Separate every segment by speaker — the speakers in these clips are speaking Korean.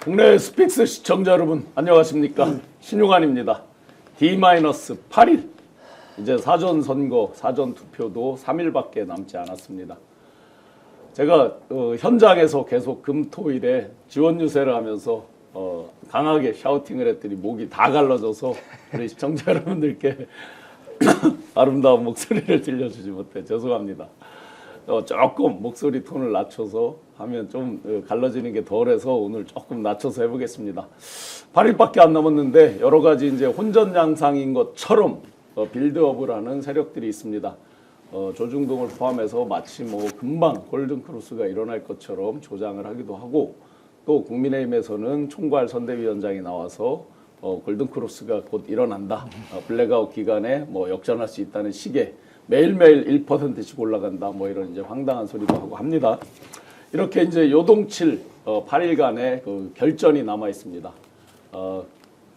Speaker 1: 국내 스픽스 시청자 여러분 안녕하십니까. 신용환입니다. D-8일 이제 사전선거 사전투표도 3일밖에 남지 않았습니다. 제가 현장에서 계속 금토일에 지원 유세를 하면서 강하게 샤우팅을 했더니 목이 다 갈라져서 우리 시청자 여러분들께 아름다운 목소리를 들려주지 못해 죄송합니다. 조금 목소리 톤을 낮춰서 하면 좀 갈라지는 게 덜해서 오늘 조금 낮춰서 해보겠습니다. 8일밖에 안 남았는데 여러 가지 이제 혼전 양상인 것처럼 빌드업을 하는 세력들이 있습니다. 조중동을 포함해서 마치 뭐 금방 골든크로스가 일어날 것처럼 조장을 하기도 하고, 또 국민의힘에서는 총괄 선대위원장이 나와서 골든크로스가 곧 일어난다. 블랙아웃 기간에 뭐 역전할 수 있다는 식의 매일매일 1%씩 올라간다. 뭐 이런 이제 황당한 소리도 하고 합니다. 이렇게 이제 요동칠 8일간의 그 결전이 남아 있습니다.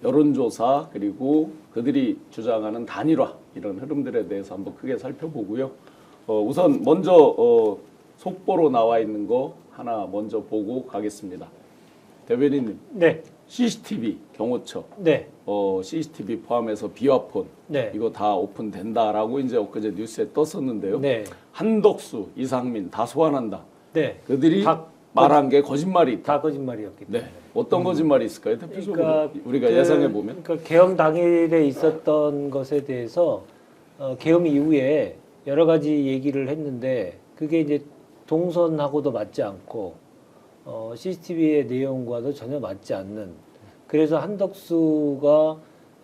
Speaker 1: 여론조사 그리고 그들이 주장하는 단일화 이런 흐름들에 대해서 한번 크게 살펴보고요. 우선 먼저 속보로 나와 있는 거 하나 먼저 보고 가겠습니다. 대변인님.
Speaker 2: 네.
Speaker 1: CCTV 경호처.
Speaker 2: 네.
Speaker 1: CCTV 포함해서 비화폰.
Speaker 2: 네.
Speaker 1: 이거 다 오픈된다라고 이제 엊그제 뉴스에 떴었는데요.
Speaker 2: 네.
Speaker 1: 한덕수, 이상민 다 소환한다.
Speaker 2: 네.
Speaker 1: 그들이 말한 게 거짓말이 있다.
Speaker 2: 다 거짓말이었기 때문에.
Speaker 1: 네. 어떤 거짓말이 있을까요? 대표적으로
Speaker 2: 그러니까
Speaker 1: 우리가 예상해 보면.
Speaker 2: 그러니까 계엄 당일에 있었던 것에 대해서 계엄 이후에 여러 가지 얘기를 했는데 그게 이제 동선하고도 맞지 않고 CCTV의 내용과도 전혀 맞지 않는, 그래서 한덕수가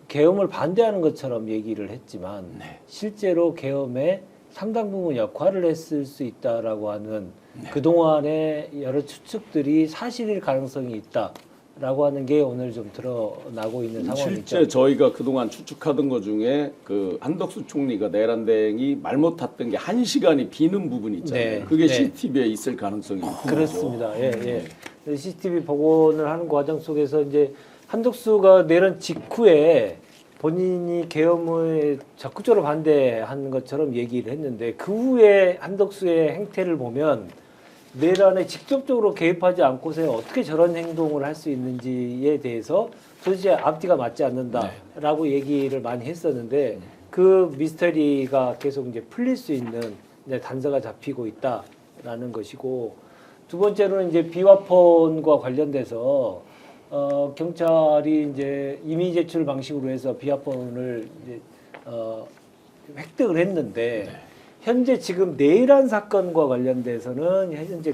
Speaker 2: 계엄을 반대하는 것처럼 얘기를 했지만
Speaker 1: 네.
Speaker 2: 실제로 계엄에 상당 부분 역할을 했을 수 있다라고 하는 그동안의 여러 추측들이 사실일 가능성이 있다라고 하는 게 오늘 좀 드러나고 있는 상황이죠.
Speaker 1: 실제 저희가 그동안 추측하던 것 중에 그 한덕수 총리가 내란대행이 말 못했던 게 1시간이 비는 부분이 있잖아요.
Speaker 2: 네,
Speaker 1: 그게
Speaker 2: 네.
Speaker 1: CCTV에 있을 가능성이 있죠.
Speaker 2: 그렇습니다. 예, 예. CCTV 복원을 하는 과정 속에서 이제 한덕수가 내란 직후에 본인이 계엄을 적극적으로 반대한 것처럼 얘기를 했는데 그 후에 한덕수의 행태를 보면 내란에 직접적으로 개입하지 않고서 어떻게 저런 행동을 할 수 있는지에 대해서 도대체 앞뒤가 맞지 않는다라고 얘기를 많이 했었는데 그 미스터리가 계속 이제 풀릴 수 있는 단서가 잡히고 있다라는 것이고, 두 번째로는 이제 비화폰과 관련돼서 경찰이 이제 이미 제출 방식으로 해서 비화폰을 이제 획득을 했는데 현재 지금 내란 사건과 관련돼서는 현재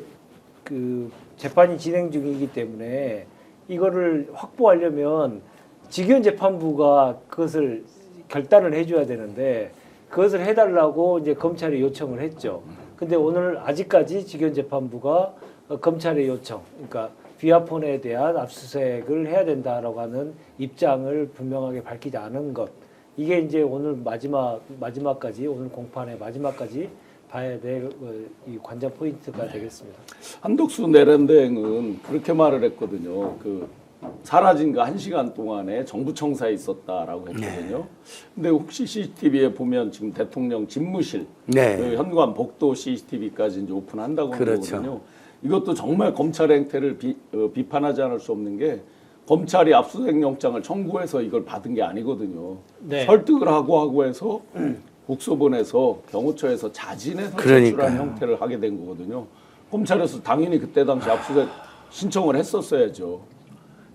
Speaker 2: 그 재판이 진행 중이기 때문에 이거를 확보하려면 직위원 재판부가 그것을 결단을 해줘야 되는데 그것을 해달라고 이제 검찰에 요청을 했죠. 근데 오늘 아직까지 직위원 재판부가 검찰의 요청, 그러니까 비화폰에 대한 압수수색을 해야 된다라고 하는 입장을 분명하게 밝히지 않은 것. 이게 이제 오늘 마지막까지, 오늘 공판의 마지막까지 봐야 될 이 관전 포인트가 되겠습니다.
Speaker 1: 한덕수 내란대행은 그렇게 말을 했거든요. 그 사라진 그 1시간 동안에 정부 청사에 있었다라고 했거든요. 근데 혹시 CCTV에 보면 지금 대통령 집무실, 그 현관 복도 CCTV까지 이제 오픈한다고 하는 거거든요. 이것도 정말 검찰의 행태를 비판하지 않을 수 없는 게, 검찰이 압수수색 영장을 청구해서 이걸 받은 게 아니거든요.
Speaker 2: 네.
Speaker 1: 설득을 하고 해서 국소본에서 경호처에서 자진해서 제출한 형태를 하게 된 거거든요. 검찰에서 당연히 그때 당시 압수수색 신청을 했었어야죠.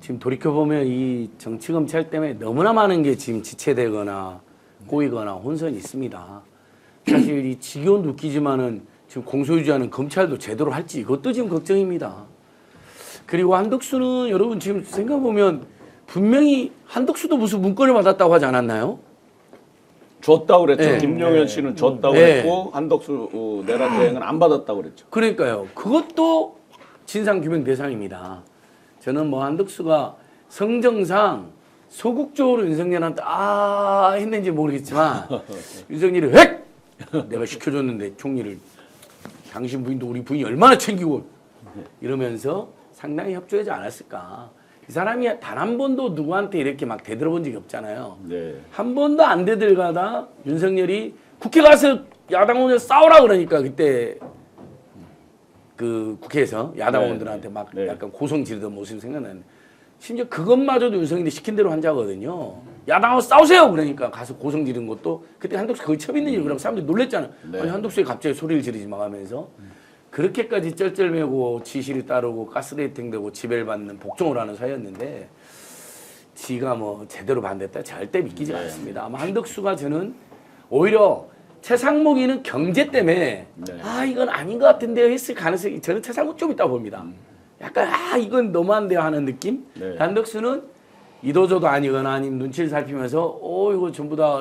Speaker 3: 지금 돌이켜보면 이 정치검찰 때문에 너무나 많은 게 지금 지체되거나 꼬이거나 혼선이 있습니다. 사실 이 직위원도 웃기지만은 지금 공소유지하는 검찰도 제대로 할지 이것도 지금 걱정입니다. 그리고 한덕수는 여러분 지금 생각해보면 분명히 한덕수도 무슨 문건을 받았다고 하지 않았나요?
Speaker 1: 줬다고 그랬죠.
Speaker 3: 네.
Speaker 1: 김용현 씨는 줬다고 그랬고 한덕수 내란대행은 안 받았다고 그랬죠.
Speaker 3: 그러니까요. 그것도 진상규명 대상입니다. 저는 뭐 한덕수가 성정상 소극적으로 윤석열한테 했는지 모르겠지만 윤석열이 획! 내가 시켜줬는데 총리를, 당신 부인도 우리 부인이 얼마나 챙기고 이러면서 상당히 협조하지 않았을까. 이 사람이 단 한 번도 누구한테 이렇게 막 대들어본 적이 없잖아요.
Speaker 1: 네.
Speaker 3: 한 번도 안 대들가다 윤석열이 국회 가서 야당 의원들 싸우라 그러니까 그때 그 국회에서 야당 의원들한테 막 약간 고성 지르던 모습이 생각나는데 심지어 그것마저도 윤석열이 시킨 대로 한 자거든요. 야당하고 싸우세요. 그러니까 가서 고성 지른 것도 그때 한덕수 거의 처음 있는 일이라고 사람들이 놀랬잖아요.
Speaker 1: 네.
Speaker 3: 아니 한덕수에 갑자기 소리를 지르지 마 하면서 그렇게까지 쩔쩔매고 지시를 따르고 가스레이팅 되고 지배를 받는 복종을 하는 사이였는데 지가 뭐 제대로 반대했다 절대 믿기지 않습니다. 아마 한덕수가 저는 오히려 최상목이는 경제 때문에
Speaker 1: 네.
Speaker 3: 아 이건 아닌 것 같은데요 했을 가능성이 저는 최상목 좀 있다고 봅니다. 약간 아 이건 너무한데요 하는 느낌.
Speaker 1: 네.
Speaker 3: 한덕수는 이도저도 아니거나 아니면 눈치를 살피면서 이거 전부 다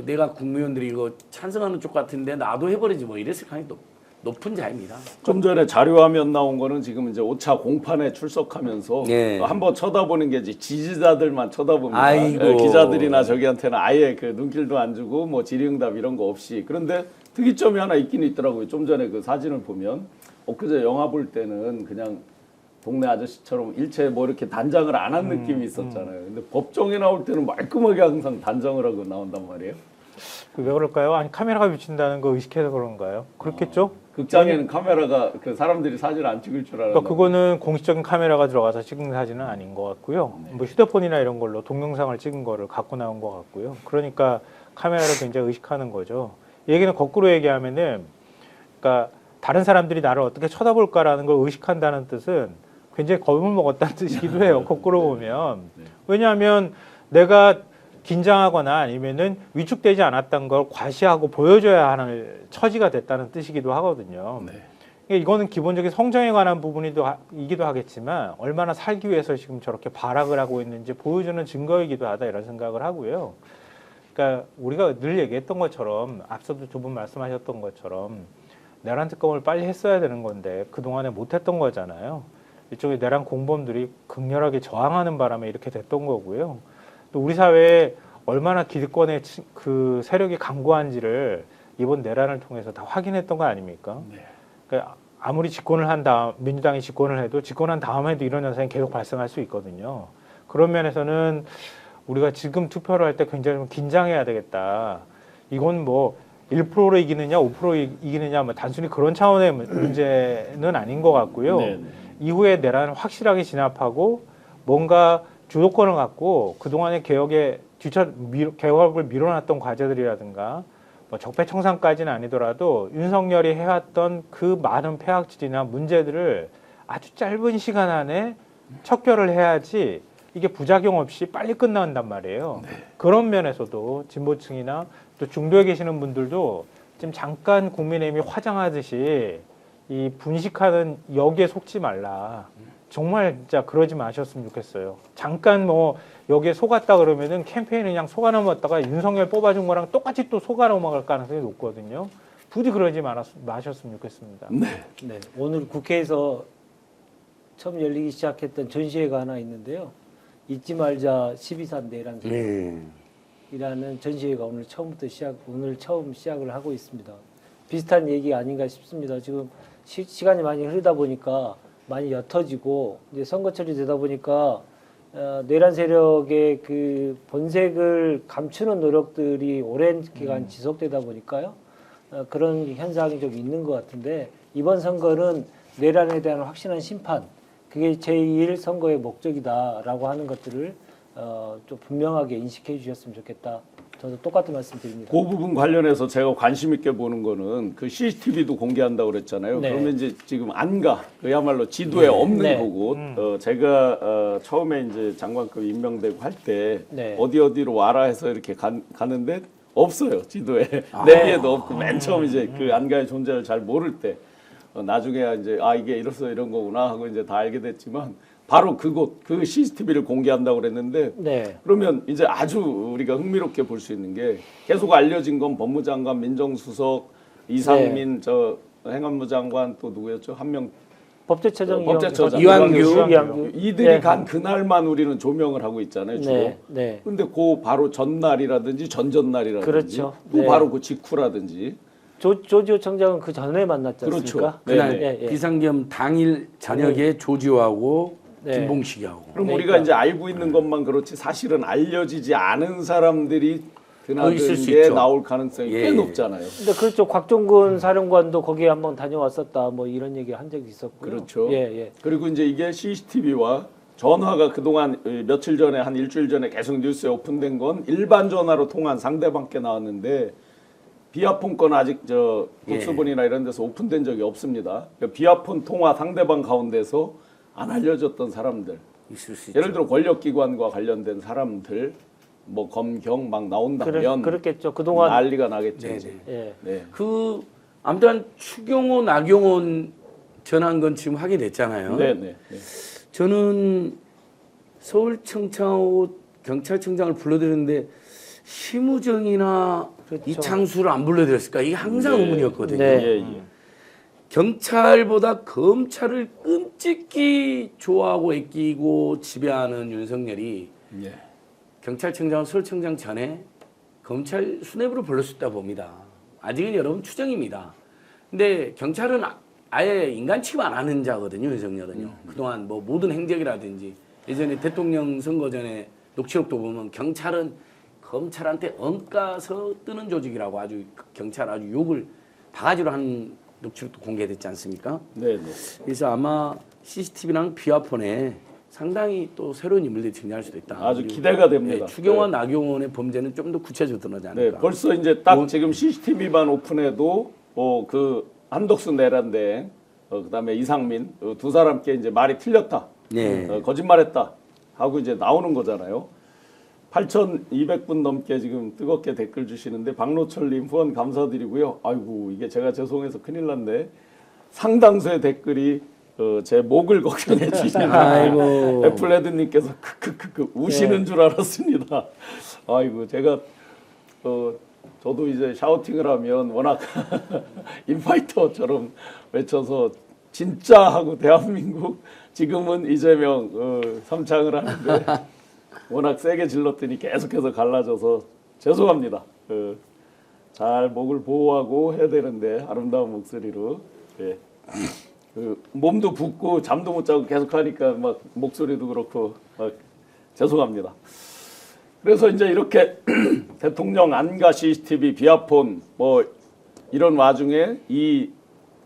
Speaker 3: 내가 국무위원들이 이거 찬성하는 쪽 같은데 나도 해버리지 뭐 이랬을 가능성이 높은 자입니다.
Speaker 1: 좀 전에 자료화면 나온 거는 지금 이제 5차 공판에 출석하면서
Speaker 3: 예.
Speaker 1: 한번 쳐다보는 게 이제 지지자들만 쳐다봅니다.
Speaker 3: 아이고.
Speaker 1: 예, 기자들이나 저기한테는 아예 그 눈길도 안 주고 뭐 질의응답 이런 거 없이. 그런데 특이점이 하나 있긴 있더라고요. 좀 전에 그 사진을 보면 엊그제 영화 볼 때는 그냥 동네 아저씨처럼 일체 뭐 이렇게 단장을 안 한 느낌이 있었잖아요. 근데 법정에 나올 때는 말끔하게 항상 단장을 하고 나온단 말이에요.
Speaker 4: 왜 그럴까요? 아니 카메라가 비친다는 거 의식해서 그런가요? 그렇겠죠?
Speaker 1: 극장에는 카메라가 그 사람들이 사진 안 찍을 줄 알았나.
Speaker 4: 그러니까 그거는 공식적인 카메라가 들어가서 찍은 사진은 아닌 것 같고요. 뭐 휴대폰이나 이런 걸로 동영상을 찍은 거를 갖고 나온 것 같고요. 그러니까 카메라를 굉장히 의식하는 거죠. 얘기는 거꾸로 얘기하면은, 그러니까 다른 사람들이 나를 어떻게 쳐다볼까라는 걸 의식한다는 뜻은 굉장히 겁을 먹었다는 뜻이기도 해요. 거꾸로 보면. 왜냐하면 내가 긴장하거나 아니면은 위축되지 않았던 걸 과시하고 보여줘야 하는 처지가 됐다는 뜻이기도 하거든요.
Speaker 1: 네.
Speaker 4: 이거는 기본적인 성장에 관한 부분이기도 하겠지만 얼마나 살기 위해서 지금 저렇게 발악을 하고 있는지 보여주는 증거이기도 하다 이런 생각을 하고요. 그러니까 우리가 늘 얘기했던 것처럼 앞서도 두 분 말씀하셨던 것처럼 내란 특검을 빨리 했어야 되는 건데 그동안에 못했던 거잖아요. 일종의 내란 공범들이 극렬하게 저항하는 바람에 이렇게 됐던 거고요. 또 우리 사회에 얼마나 기득권의 그 세력이 강고한지를 이번 내란을 통해서 다 확인했던 거 아닙니까?
Speaker 1: 네.
Speaker 4: 그러니까 아무리 집권을 한 다음 민주당이 집권을 해도 집권한 다음에도 이런 현상이 계속 발생할 수 있거든요. 그런 면에서는 우리가 지금 투표를 할 때 굉장히 좀 긴장해야 되겠다. 이건 뭐 1%로 이기느냐 5% 이기느냐 뭐 단순히 그런 차원의 문제는 아닌 것 같고요.
Speaker 1: 네.
Speaker 4: 이후에 내란을 확실하게 진압하고 뭔가 주도권을 갖고 그동안의 개혁을 밀어놨던 과제들이라든가 뭐 적폐청산까지는 아니더라도 윤석열이 해왔던 그 많은 폐악질이나 문제들을 아주 짧은 시간 안에 척결을 해야지 이게 부작용 없이 빨리 끝난단 말이에요. 그런 면에서도 진보층이나 또 중도에 계시는 분들도 지금 잠깐 국민의힘이 화장하듯이 이 분식하는 여기에 속지 말라. 정말 진짜 그러지 마셨으면 좋겠어요. 잠깐 뭐 여기에 속았다 그러면은 캠페인을 그냥 속아 넘었다가 윤석열 뽑아준 거랑 똑같이 또 속아 넘어갈 가능성이 높거든요. 부디 그러지 마셨으면 좋겠습니다.
Speaker 2: 네, 오늘 국회에서 처음 열리기 시작했던 전시회가 하나 있는데요. 잊지 말자 12.3 내란 이라는 전시회가 오늘 처음 시작을 하고 있습니다. 비슷한 얘기 아닌가 싶습니다. 지금 시간이 많이 흐르다 보니까 많이 옅어지고 이제 선거철이 되다 보니까 내란 세력의 그 본색을 감추는 노력들이 오랜 기간 지속되다 보니까요. 그런 현상이 좀 있는 것 같은데 이번 선거는 내란에 대한 확실한 심판 그게 제1 선거의 목적이다라고 하는 것들을 좀 분명하게 인식해 주셨으면 좋겠다. 저도 똑같은 말씀 드립니다.
Speaker 1: 그 부분 관련해서 제가 관심 있게 보는 거는 그 CCTV도 공개한다고 그랬잖아요.
Speaker 2: 네.
Speaker 1: 그러면 이제 지금 안가 그야말로 지도에 없는
Speaker 2: 네.
Speaker 1: 곳. 제가 처음에 이제 장관급 임명되고 할 때
Speaker 2: 네.
Speaker 1: 어디로 와라 해서 이렇게 가는데 없어요 지도에. 내비에도 없고 맨 처음 이제 그 안가의 존재를 잘 모를 때 나중에 이제 이게 이런 거구나 하고 이제 다 알게 됐지만. 바로 그곳, 그 CCTV를 공개한다고 그랬는데
Speaker 2: 네.
Speaker 1: 그러면 이제 아주 우리가 흥미롭게 볼 수 있는 게 계속 알려진 건 법무장관, 민정수석, 이상민, 저 행안부 장관 또 누구였죠? 한 명
Speaker 2: 법제처장
Speaker 1: 법제처장
Speaker 3: 이완규.
Speaker 1: 이들이
Speaker 2: 네.
Speaker 1: 간 그날만 우리는 조명을 하고 있잖아요. 주로.
Speaker 2: 네. 네.
Speaker 1: 근데 그 바로 전날이라든지 전전날이라든지
Speaker 2: 그렇죠.
Speaker 1: 그
Speaker 2: 네.
Speaker 1: 바로 그 직후라든지
Speaker 2: 조지호 청장은 그 전에 만났지 않습니까?
Speaker 1: 그렇죠.
Speaker 3: 그날
Speaker 2: 네.
Speaker 3: 비상겸 당일 저녁에 조지호하고
Speaker 2: 네.
Speaker 3: 김봉식이하고
Speaker 1: 그럼
Speaker 2: 그러니까.
Speaker 1: 우리가 이제 알고 있는 것만 그렇지 사실은 알려지지 않은 사람들이
Speaker 3: 있을 수
Speaker 1: 드나든게
Speaker 3: 있죠.
Speaker 1: 나올 가능성이 꽤
Speaker 3: 예.
Speaker 1: 높잖아요.
Speaker 2: 근데 그렇죠. 곽종근 사령관도 거기에 한번 다녀왔었다. 뭐 이런 얘기 한 적이 있었고요.
Speaker 1: 그렇죠.
Speaker 2: 예.
Speaker 1: 그리고 이제 이게 CCTV와 전화가 그동안 며칠 전에 한 일주일 전에 계속 뉴스에 오픈된 건 일반 전화로 통한 상대방께 나왔는데 비아폰 건 아직 저 독수본이나 이런 데서 오픈된 적이 없습니다. 그러니까 비아폰 통화 상대방 가운데서 안 알려졌던 사람들,
Speaker 3: 있을 수 있죠.
Speaker 1: 예를 들어 권력기관과 관련된 사람들, 뭐 검경 막 나온다면
Speaker 2: 그렇겠죠. 그동안
Speaker 1: 난리가 나겠죠.
Speaker 3: 네네.
Speaker 1: 이제.
Speaker 2: 예.
Speaker 1: 네.
Speaker 3: 그 아무튼 추경호, 나경원 전화한 건 지금 확인됐잖아요.
Speaker 1: 네네. 네.
Speaker 3: 저는 서울청장하고 경찰청장을 불러드렸는데 심우정이나
Speaker 2: 그렇죠.
Speaker 3: 이창수를 안 불러드렸을까? 이게 항상
Speaker 1: 네.
Speaker 3: 의문이었거든요.
Speaker 2: 네.
Speaker 1: 예, 예.
Speaker 3: 경찰보다 검찰을 끔찍히 좋아하고 아끼고 지배하는 윤석열이
Speaker 1: 예.
Speaker 3: 경찰청장, 서울청장 전에 검찰 수뇌부를 불러 수 있다 봅니다. 아직은 여러분 추정입니다. 근데 경찰은 아예 인간 취급 안 하는 자거든요, 윤석열은요. 그동안 뭐 모든 행적이라든지 예전에 대통령 선거 전에 녹취록도 보면 경찰은 검찰한테 엉까서 뜨는 조직이라고 아주 경찰 아주 욕을 바가지로 하는 녹취록도 공개됐지 않습니까?
Speaker 1: 네네.
Speaker 3: 그래서 아마 CCTV랑 비아폰에 상당히 또 새로운 인물들이 등장할 수도 있다.
Speaker 1: 아주
Speaker 3: 그리고
Speaker 1: 기대가 됩니다.
Speaker 3: 추경화, 나경원의 범죄는 좀 더 구체적으로 드러나지
Speaker 1: 네,
Speaker 3: 않을까.
Speaker 1: 벌써 이제 딱 지금 CCTV만 오픈해도 그 한덕수 내란대, 그다음에 이상민 두 사람께 이제 말이 틀렸다,
Speaker 3: 네.
Speaker 1: 거짓말했다 하고 이제 나오는 거잖아요. 8,200분 넘게 지금 뜨겁게 댓글 주시는데 박노철님 후원 감사드리고요. 아이고 이게 제가 죄송해서 큰일 났네. 상당수의 댓글이 제 목을 걱정해 주시는
Speaker 3: 아이고.
Speaker 1: 애플레드님께서 크크크크 우시는 줄 알았습니다. 아이고 제가 저도 이제 샤우팅을 하면 워낙 인파이터처럼 외쳐서 진짜 하고 대한민국 지금은 이재명 삼창을 하는데 워낙 세게 질렀더니 계속해서 갈라져서 죄송합니다. 잘 목을 보호하고 해야 되는데 아름다운 목소리로 예. 몸도 붓고 잠도 못 자고 계속 하니까 막 목소리도 그렇고 죄송합니다. 그래서 이제 이렇게 대통령 안가 CCTV 비아폰 뭐 이런 와중에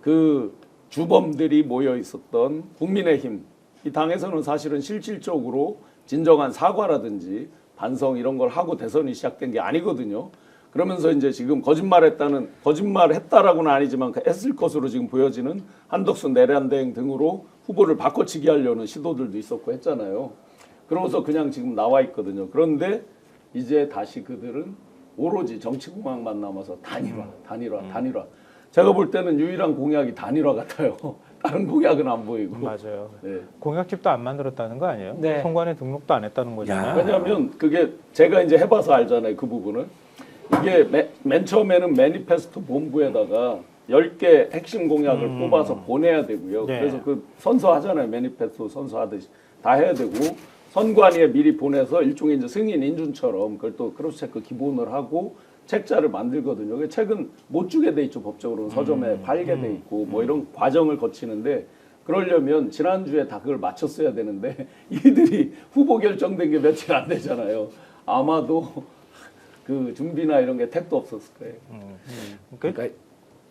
Speaker 1: 그 주범들이 모여 있었던 국민의힘 이 당에서는 사실은 실질적으로 진정한 사과라든지 반성 이런 걸 하고 대선이 시작된 게 아니거든요. 그러면서 이제 지금 거짓말했다라고는 아니지만 했을 것으로 지금 보여지는 한덕수 내란대행 등으로 후보를 바꿔치기 하려는 시도들도 있었고 했잖아요. 그러면서 그냥 지금 나와 있거든요. 그런데 이제 다시 그들은 오로지 정치공학만 남아서 단일화. 제가 볼 때는 유일한 공약이 단일화 같아요. 다른 공약은 안 보이고.
Speaker 4: 맞아요.
Speaker 1: 네.
Speaker 4: 공약집도 안 만들었다는 거 아니에요?
Speaker 2: 네.
Speaker 4: 선관위 등록도 안 했다는 거잖아요.
Speaker 1: 왜냐하면 그게 제가 이제 해봐서 알잖아요. 그 부분은. 이게 맨 처음에는 매니페스토 본부에다가 10개 핵심 공약을 뽑아서 보내야 되고요.
Speaker 4: 네.
Speaker 1: 그래서 그 선서하잖아요. 매니페스토 선서하듯이 다 해야 되고 선관위에 미리 보내서 일종의 이제 승인 인준처럼 그걸 또 크로스체크 기본을 하고 책자를 만들거든요. 그 책은 못 주게 돼 있죠. 법적으로 서점에 팔게 돼 있고 뭐 이런 과정을 거치는데 그러려면 지난주에 다 그걸 마쳤어야 되는데 이들이 후보 결정된 게 며칠 안 되잖아요. 아마도 그 준비나 이런 게 택도 없었을 거예요.
Speaker 3: 그러니까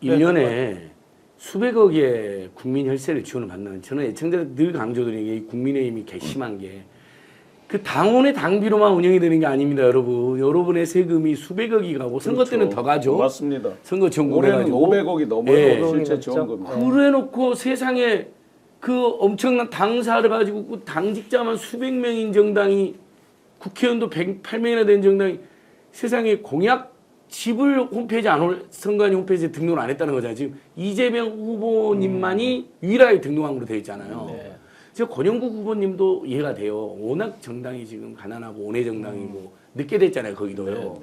Speaker 3: 1년에 수백억의 국민 혈세를 지원을 받는 저는 애청자들 늘 강조드리는 게 국민의힘이 괘씸한 게 그 당원의 당비로만 운영이 되는 게 아닙니다, 여러분. 여러분의 세금이 수백억이 가고 선거 때는 더 가죠.
Speaker 1: 맞습니다.
Speaker 3: 선거 지원금
Speaker 1: 올해는
Speaker 3: 해가지고.
Speaker 1: 500억이 넘어요.
Speaker 3: 예.
Speaker 1: 실제
Speaker 2: 500억이
Speaker 1: 지원금이.
Speaker 2: 넘죠.
Speaker 3: 그래놓고 세상에 그 엄청난 당사를 가지고 그 당직자만 수백 명인 정당이 국회의원도 108명이나 된 정당이 세상에 공약 집을 홈페이지 안 올 선관위 홈페이지에 등록을 안 했다는 거잖아요. 지금 이재명 후보님만이 유일하게 등록한 걸로 되어 있잖아요. 제가 권영국 후보님도 이해가 돼요. 워낙 정당이 지금 가난하고 원외 정당이고 늦게 됐잖아요. 거기도요.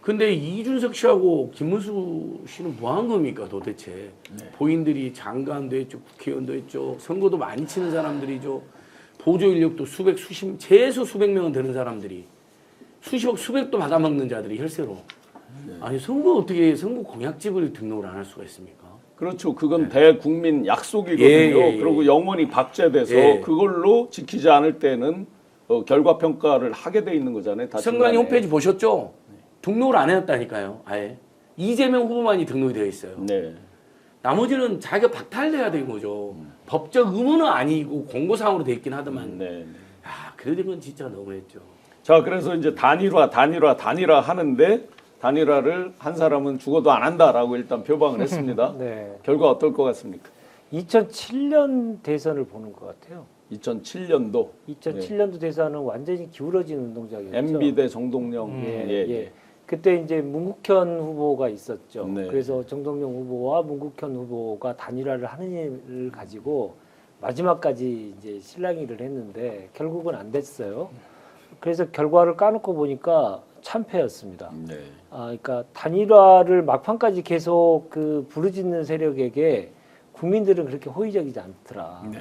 Speaker 3: 근데 이준석 씨하고 김문수 씨는 뭐 한 겁니까 도대체? 본인들이 장관도 했죠. 국회의원도 했죠. 선거도 많이 치는 사람들이죠. 보조 인력도 최소 수백 명은 되는 사람들이 수십억 수백도 받아먹는 자들이 혈세로. 아니 선거 공약집을 등록을 안 할 수가 있습니까?
Speaker 1: 그렇죠. 그건 대국민 약속이거든요.
Speaker 3: 예.
Speaker 1: 그리고 영원히 박제돼서 그걸로 지키지 않을 때는 결과 평가를 하게 돼 있는 거잖아요. 다
Speaker 3: 선관위
Speaker 1: 중간에.
Speaker 3: 홈페이지 보셨죠? 등록을 안 해놨다니까요. 아예 이재명 후보만이 등록이 되어 있어요.
Speaker 1: 네.
Speaker 3: 나머지는 자기가 박탈돼야 되는 거죠. 법적 의무는 아니고 공고사항으로 돼 있긴 하더만
Speaker 1: 네.
Speaker 3: 야, 그래도 그건 진짜 너무했죠.
Speaker 1: 자, 그래서 이제 단일화 하는데 단일화를 한 사람은 죽어도 안 한다라고 일단 표방을 했습니다.
Speaker 2: 네.
Speaker 1: 결과 어떨 것 같습니까?
Speaker 2: 2007년 대선을 보는 것 같아요.
Speaker 1: 2007년도
Speaker 2: 2007년도 대선은 완전히 기울어진 운동장이었죠.
Speaker 1: MB 대 정동영.
Speaker 2: 예. 그때 이제 문국현 후보가 있었죠.
Speaker 1: 네.
Speaker 2: 그래서 정동영 후보와 문국현 후보가 단일화를 하는 일을 가지고 마지막까지 이제 실랑이를 했는데 결국은 안 됐어요. 그래서 결과를 까놓고 보니까 참패였습니다.
Speaker 1: 네.
Speaker 2: 그러니까 단일화를 막판까지 계속 그 부르짖는 세력에게 국민들은 그렇게 호의적이지 않더라.
Speaker 3: 네.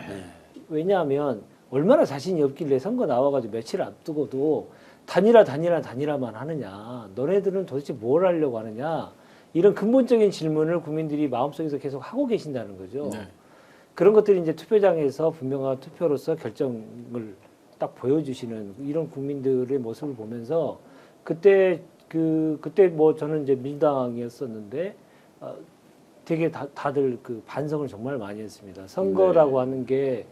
Speaker 2: 왜냐하면 얼마나 자신이 없길래 선거 나와가지고 며칠 앞두고도 단일화만 하느냐. 너네들은 도대체 뭘 하려고 하느냐. 이런 근본적인 질문을 국민들이 마음속에서 계속 하고 계신다는 거죠.
Speaker 3: 네. 그런
Speaker 2: 그런 것들이 이제 투표장에서 분명한 투표로서 결정을 딱 보여주시는 이런 국민들의 모습을 보면서 그때 뭐 저는 이제 민주당이었었는데 되게 다들 그 반성을 정말 많이 했습니다. 선거라고 하는 게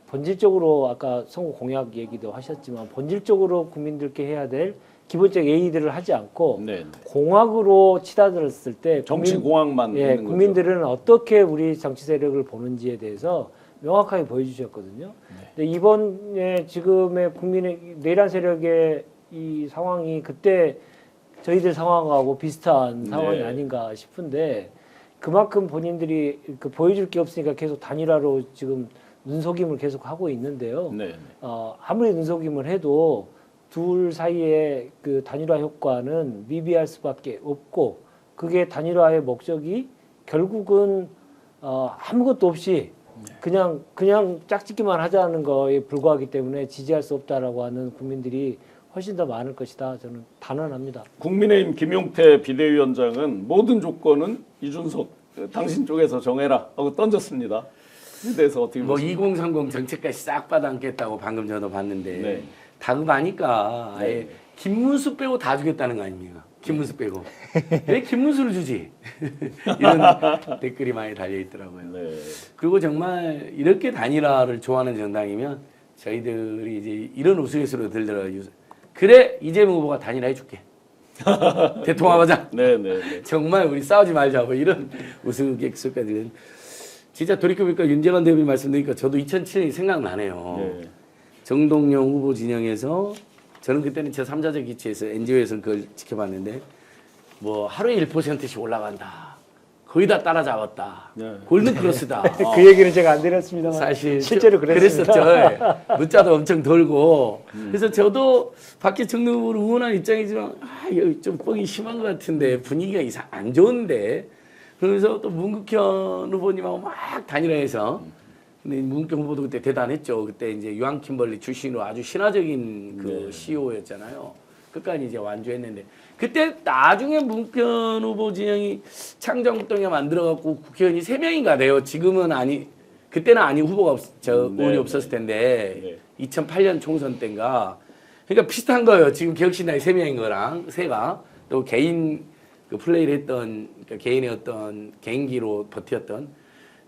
Speaker 2: 본질적으로 아까 선거 공약 얘기도 하셨지만 본질적으로 국민들께 해야 될 기본적 예의들을 하지 않고
Speaker 1: 네.
Speaker 2: 공학으로 치닫았을 때
Speaker 1: 정치 공학만
Speaker 2: 예,
Speaker 1: 있는
Speaker 2: 국민들은 어떻게 우리 정치 세력을 보는지에 대해서 명확하게 보여주셨거든요. 근데 이번에 지금의 국민의 내란 세력의 이 상황이 그때 저희들 상황하고 비슷한 상황이 아닌가 싶은데 그만큼 본인들이 그 보여줄 게 없으니까 계속 단일화로 지금 눈속임을 계속 하고 있는데요.
Speaker 1: 네.
Speaker 2: 아무리 눈속임을 해도 둘 사이의 그 단일화 효과는 미비할 수밖에 없고 그게 단일화의 목적이 결국은 아무것도 없이 그냥 짝짓기만 하자는 거에 불과하기 때문에 지지할 수 없다라고 하는 국민들이 훨씬 더 많을 것이다. 저는 단언합니다.
Speaker 1: 국민의힘 김용태 비대위원장은 모든 조건은 이준석 당신 쪽에서 정해라 하고 던졌습니다. 에 대해서 어떻게
Speaker 3: 뭐
Speaker 1: 보십니까?
Speaker 3: 2030 정책까지 싹 받아안겠다고 방금 저도 봤는데
Speaker 1: 네.
Speaker 3: 다급하니까 아예 김문수 빼고 다 주겠다는 거 아닙니까? 김문수 빼고 왜 김문수를 주지? 이런 댓글이 많이 달려 있더라고요.
Speaker 1: 네.
Speaker 3: 그리고 정말 이렇게 단일화를 좋아하는 정당이면 저희들이 이제 이런 우스갯소리로 들더라고요. 그래 이재명 후보가 단일화 해줄게. 대통합하자.
Speaker 1: 네.
Speaker 3: 정말 우리 싸우지 말자. 뭐 이런 우스갯소리까지. 진짜 돌이켜보니까 윤재관 대표님 말씀드리니까 저도 2007년이 생각나네요.
Speaker 1: 네.
Speaker 3: 정동영 후보 진영에서 저는 그때는 제 3자적 기치에서 NGO에서 그걸 지켜봤는데 뭐 하루에 1%씩 올라간다. 거의 다 따라잡았다.
Speaker 1: 네.
Speaker 3: 골든크로스다.
Speaker 2: 그 얘기는 제가 안 드렸습니다만
Speaker 3: 사실
Speaker 2: 실제로
Speaker 3: 그랬었죠.
Speaker 2: 그랬습니다.
Speaker 3: 문자도 엄청 돌고. 그래서 저도 밖에 정당 후보를 응원하는 입장이지만 이거 좀 뻥이 심한 것 같은데 분위기가 안 좋은데 그러면서 또 문국현 후보님하고 막 단일화해서 근데 문국현 후보도 그때 대단했죠. 그때 이제 유한 킴벌리 출신으로 아주 신화적인 그 CEO였잖아요. 끝까지 이제 완주했는데 그때 나중에 문국현 후보 진영이 창정동에 만들어갖고 국회의원이 3명인가 돼요. 지금은 그때는 후보가 의원이 없었을 텐데 2008년 총선 때인가. 그러니까 비슷한 거예요. 지금 개혁신당이 3명인 거랑 세가 또 개인 그 플레이를 했던 그러니까 개인의 어떤 개인기로 버텼던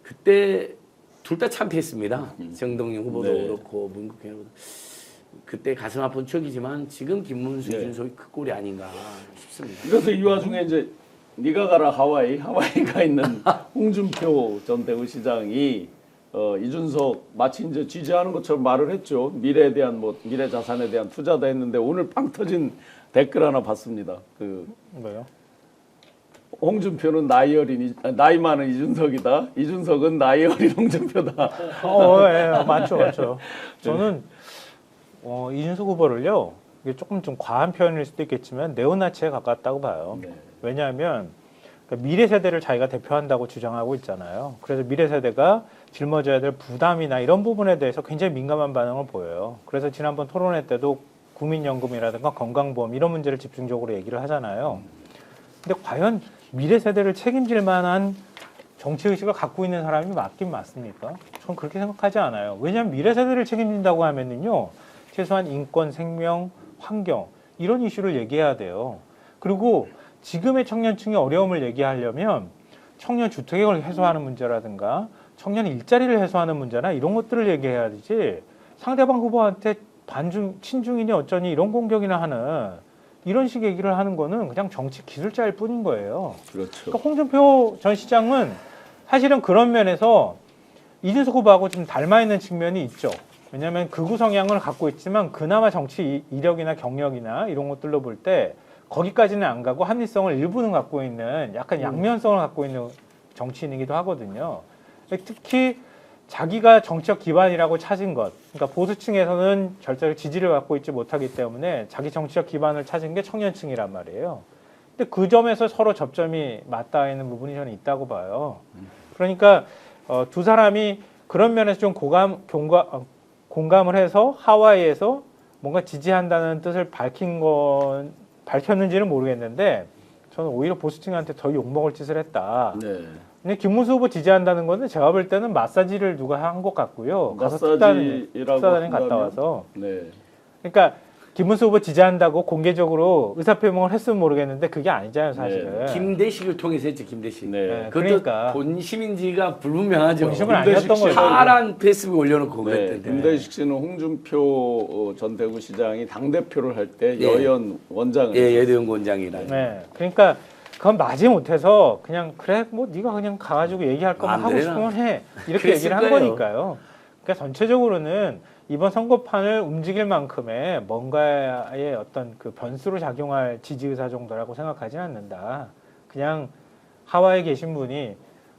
Speaker 3: 그때 둘 다 참패했습니다. 정동영 후보도 그렇고 문국현 후보도. 그때 가슴 아픈 추억이지만 지금 김문수, 이준석이 그 꼴이 아닌가 싶습니다.
Speaker 1: 그래서 이 와중에 이제 네가 가라 하와이가 있는 홍준표 전 대구시장이 이준석 마치 이제 지지하는 것처럼 말을 했죠. 미래 자산에 대한 투자다 했는데 오늘 빵 터진 댓글 하나 봤습니다.
Speaker 4: 뭐요?
Speaker 1: 홍준표는 나이 많은 이준석이다. 이준석은 나이 어린 홍준표다.
Speaker 4: 예, 맞죠. 저는 이준석 후보를요, 이게 조금 좀 과한 표현일 수도 있겠지만 네오나치에 가깝다고 봐요.
Speaker 1: 네.
Speaker 4: 왜냐하면 그러니까 미래 세대를 자기가 대표한다고 주장하고 있잖아요. 그래서 미래 세대가 짊어져야 될 부담이나 이런 부분에 대해서 굉장히 민감한 반응을 보여요. 그래서 지난번 토론회 때도 국민연금이라든가 건강보험 이런 문제를 집중적으로 얘기를 하잖아요. 근데 과연 미래 세대를 책임질 만한 정치 의식을 갖고 있는 사람이 맞긴 맞습니까? 전 그렇게 생각하지 않아요. 왜냐하면 미래 세대를 책임진다고 하면은요, 최소한 인권, 생명, 환경 이런 이슈를 얘기해야 돼요. 그리고 지금의 청년층의 어려움을 얘기하려면 청년 주택을 해소하는 문제라든가 청년 일자리를 해소하는 문제나 이런 것들을 얘기해야 되지 상대방 후보한테 반중 친중이니 어쩌니 이런 공격이나 하는 이런 식의 얘기를 하는 거는 그냥 정치 기술자일 뿐인 거예요.
Speaker 1: 그렇죠.
Speaker 4: 그러니까 홍준표 전 시장은 사실은 그런 면에서 이준석 후보하고 좀 닮아 있는 측면이 있죠. 왜냐하면 극우 성향을 갖고 있지만 그나마 정치 이력이나 경력이나 이런 것들로 볼 때 거기까지는 안 가고 합리성을 일부는 갖고 있는 약간 양면성을 갖고 있는 정치인이기도 하거든요. 특히 자기가 정치적 기반이라고 찾은 것, 그러니까 보수층에서는 절대로 지지를 갖고 있지 못하기 때문에 자기 정치적 기반을 찾은 게 청년층이란 말이에요. 근데 그 점에서 서로 접점이 맞닿아 있는 부분이 저는 있다고 봐요. 그러니까 두 사람이 그런 면에서 좀 공감을 해서 하와이에서 뭔가 지지한다는 뜻을 밝혔는지는 모르겠는데 저는 오히려 보수층한테 더 욕먹을 짓을 했다.
Speaker 1: 네.
Speaker 4: 근데 김문수 후보 지지한다는 거는 제가 볼 때는 마사지를 누가 한 것 같고요. 가서
Speaker 1: 마사지라고
Speaker 4: 특단에 갔다
Speaker 1: 한다면?
Speaker 4: 와서.
Speaker 1: 네.
Speaker 4: 그러니까 김문수 후보 지지한다고 공개적으로 의사표명을 했으면 모르겠는데 그게 아니잖아요, 사실은.
Speaker 3: 김대식을 통해서 했죠, 김대식.
Speaker 1: 네.
Speaker 4: 네,
Speaker 3: 그것도
Speaker 4: 그러니까.
Speaker 3: 본심인지가 불분명하죠.
Speaker 4: 본심은 아니었던 거죠.
Speaker 3: 파란 페이스북 올려놓고
Speaker 1: 네,
Speaker 3: 그랬던데.
Speaker 1: 김대식 씨는 홍준표 전 대구시장이 당대표를 할 때
Speaker 3: 예.
Speaker 1: 여연 원장을
Speaker 3: 예, 여대연구원장이라.
Speaker 4: 네. 그러니까 그건 마지 못해서 그냥 그래 뭐 네가 그냥 가가지고 얘기할 거면
Speaker 3: 안
Speaker 4: 하고
Speaker 3: 되나?
Speaker 4: 싶으면 해 이렇게
Speaker 3: 그랬을
Speaker 4: 얘기를 한
Speaker 3: 거예요.
Speaker 4: 거니까요. 그러니까 전체적으로는 이번 선거판을 움직일 만큼의 뭔가의 어떤 그 변수로 작용할 지지 의사 정도라고 생각하지는 않는다. 그냥 하와이에 계신 분이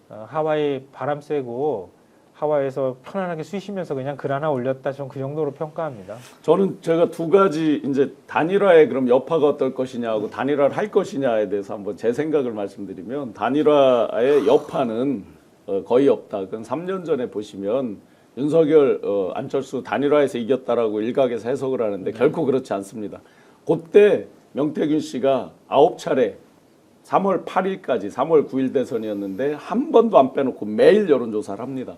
Speaker 4: 하와이 바람 쐬고 하와이에서 편안하게 쉬시면서 그냥 글 하나 올렸다. 좀 그 정도로 평가합니다.
Speaker 1: 저는 제가 두 가지 이제 단일화의 그럼 여파가 어떨 것이냐하고 단일화를 할 것이냐에 대해서 한번 제 생각을 말씀드리면 단일화의 여파는 거의 없다. 그건 3년 전에 보시면 윤석열, 안철수 단일화에서 이겼다라고 일각에서 해석을 하는데 결코 그렇지 않습니다. 그때 명태균 씨가 9차례 3월 8일까지 3월 9일 대선이었는데 한 번도 안 빼놓고 매일 여론조사를 합니다.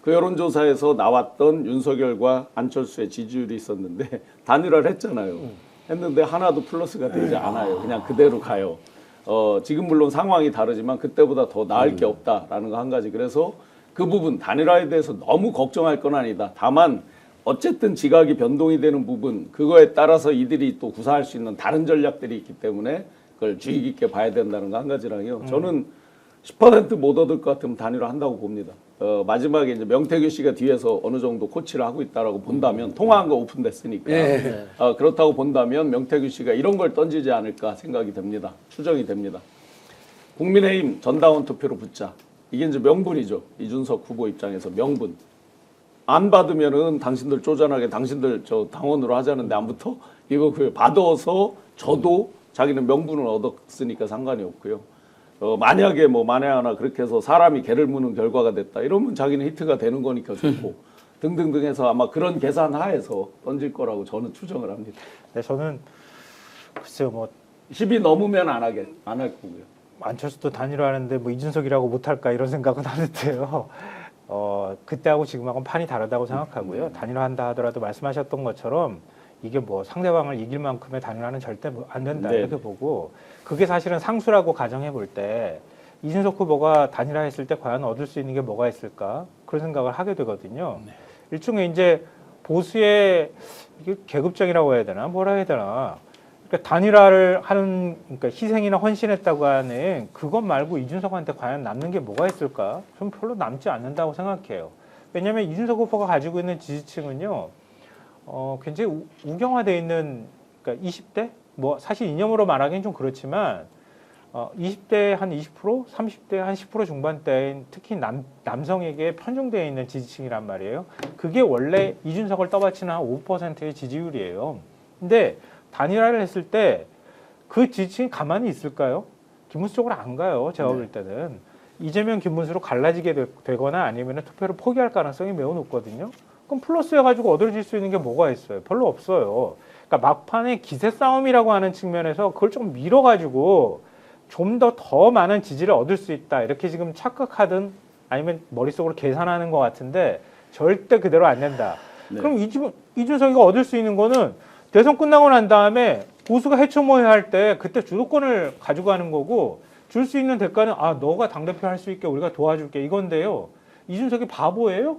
Speaker 1: 그 여론조사에서 나왔던 윤석열과 안철수의 지지율이 있었는데 단일화를 했잖아요. 했는데 하나도 플러스가 되지 않아요. 그냥 그대로 가요. 지금 물론 상황이 다르지만 그때보다 더 나을 게 없다라는 거 한 가지. 그래서 그 부분 단일화에 대해서 너무 걱정할 건 아니다. 다만 어쨌든 지각이 변동이 되는 부분 그거에 따라서 이들이 또 구사할 수 있는 다른 전략들이 있기 때문에 그걸 주의 깊게 봐야 된다는 거 한 가지랑요. 저는 10% 못 얻을 것 같으면 단일화 한다고 봅니다. 마지막에 이제 명태균 씨가 뒤에서 어느 정도 코치를 하고 있다라고 본다면 통화한 거 오픈됐으니까
Speaker 3: 예.
Speaker 1: 그렇다고 본다면 명태균 씨가 이런 걸 던지지 않을까 생각이 됩니다. 추정이 됩니다. 국민의힘 전당원 투표로 붙자. 이게 이제 명분이죠. 이준석 후보 입장에서 명분. 안 받으면은 당신들 쪼잔하게 당신들 저 당원으로 하자는데 안 붙어? 이거 그 받아서 저도 자기는 명분을 얻었으니까 상관이 없고요. 만약에 뭐 만에 하나 그렇게 해서 사람이 개를 무는 결과가 됐다. 이러면 자기는 히트가 되는 거니까 좋고 등등등 해서 아마 그런 계산 하에서 던질 거라고 저는 추정을 합니다.
Speaker 4: 네, 저는 글쎄요 뭐
Speaker 1: 10이 넘으면 안 할 거고요.
Speaker 4: 안철수도 단일화하는데 뭐 이준석이라고 못할까 이런 생각은 하는데요. 그때하고 지금하고는 판이 다르다고 생각하고요. 단일화한다 하더라도 말씀하셨던 것처럼 이게 뭐 상대방을 이길 만큼의 단일화는 절대 안 된다
Speaker 1: 네.
Speaker 4: 이렇게 보고 그게 사실은 상수라고 가정해 볼 때 이준석 후보가 단일화했을 때 과연 얻을 수 있는 게 뭐가 있을까 그런 생각을 하게 되거든요. 일종의 이제 보수의 이게 계급적이라고 해야 되나 뭐라 해야 되나 그러니까 단일화를 하는 그러니까 희생이나 헌신했다고 하는 그것 말고 이준석한테 과연 남는 게 뭐가 있을까? 좀 별로 남지 않는다고 생각해요. 왜냐하면 이준석 후보가 가지고 있는 지지층은요, 굉장히 우경화되어 있는 그러니까 20대 뭐 사실 이념으로 말하기는 좀 그렇지만 20대 한 20%, 30대 한 10% 중반대인 특히 남성에게 편중되어 있는 지지층이란 말이에요. 그게 원래 이준석을 떠받치는 한 5%의 지지율이에요. 근데 단일화를 했을 때 그 지지층이 가만히 있을까요? 김문수 쪽으로 안 가요. 제가 볼 때는. 이재명, 김문수로 갈라지게 되거나 아니면 투표를 포기할 가능성이 매우 높거든요. 그럼 플러스해가지고 얻어질 수 있는 게 뭐가 있어요? 별로 없어요. 그러니까 막판에 기세 싸움이라고 하는 측면에서 그걸 좀 밀어가지고 좀 더 많은 지지를 얻을 수 있다. 이렇게 지금 착각하든 아니면 머릿속으로 계산하는 것 같은데 절대 그대로 안 된다.
Speaker 1: 네.
Speaker 4: 그럼 이준석이가 얻을 수 있는 거는 대선 끝나고 난 다음에 보수가 해초모해 할 때 그때 주도권을 가지고 가는 거고 줄 수 있는 대가는 너가 당대표 할 수 있게 우리가 도와줄게 이건데요. 이준석이 바보예요?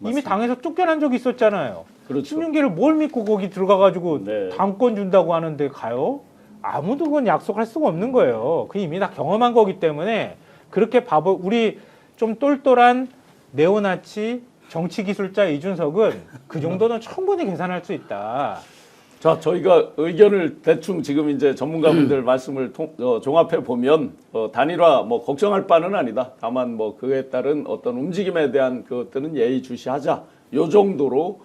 Speaker 4: 이미
Speaker 1: 맞습니다.
Speaker 4: 당에서 쫓겨난 적이 있었잖아요.
Speaker 1: 그렇죠.
Speaker 4: 신윤기를 뭘 믿고 거기 들어가가지고
Speaker 1: 네.
Speaker 4: 당권 준다고 하는데 가요? 아무도 그건 약속할 수가 없는 거예요. 그 이미 다 경험한 거기 때문에 그렇게 바보 우리 좀 똘똘한 네오나치 정치 기술자 이준석은 그 정도는 충분히 계산할 수 있다.
Speaker 1: 자, 저희가 의견을 대충 지금 이제 전문가분들 말씀을 종합해 보면 단일화 뭐 걱정할 바는 아니다. 다만 뭐 그에 따른 어떤 움직임에 대한 그것들은 예의주시하자. 요 정도로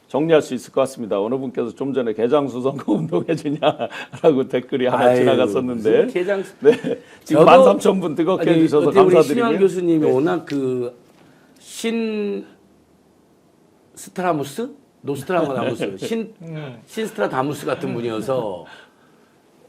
Speaker 1: 정리할 수 있을 것 같습니다. 어느 분께서 좀 전에 개장수선거 운동해 주냐라고 댓글이 하나
Speaker 3: 아유,
Speaker 1: 지나갔었는데,
Speaker 3: 무슨 개장
Speaker 1: 네, 지금
Speaker 3: 저도-
Speaker 1: 13,000분 뜨겁게
Speaker 3: 아니,
Speaker 1: 해주셔서
Speaker 3: 어떻게 우리 신현
Speaker 1: 감사드리고요.
Speaker 3: 교수님이
Speaker 1: 네.
Speaker 3: 워낙 그 스트라무스? 노스트라다무스, 신스트라다무스 같은 분이어서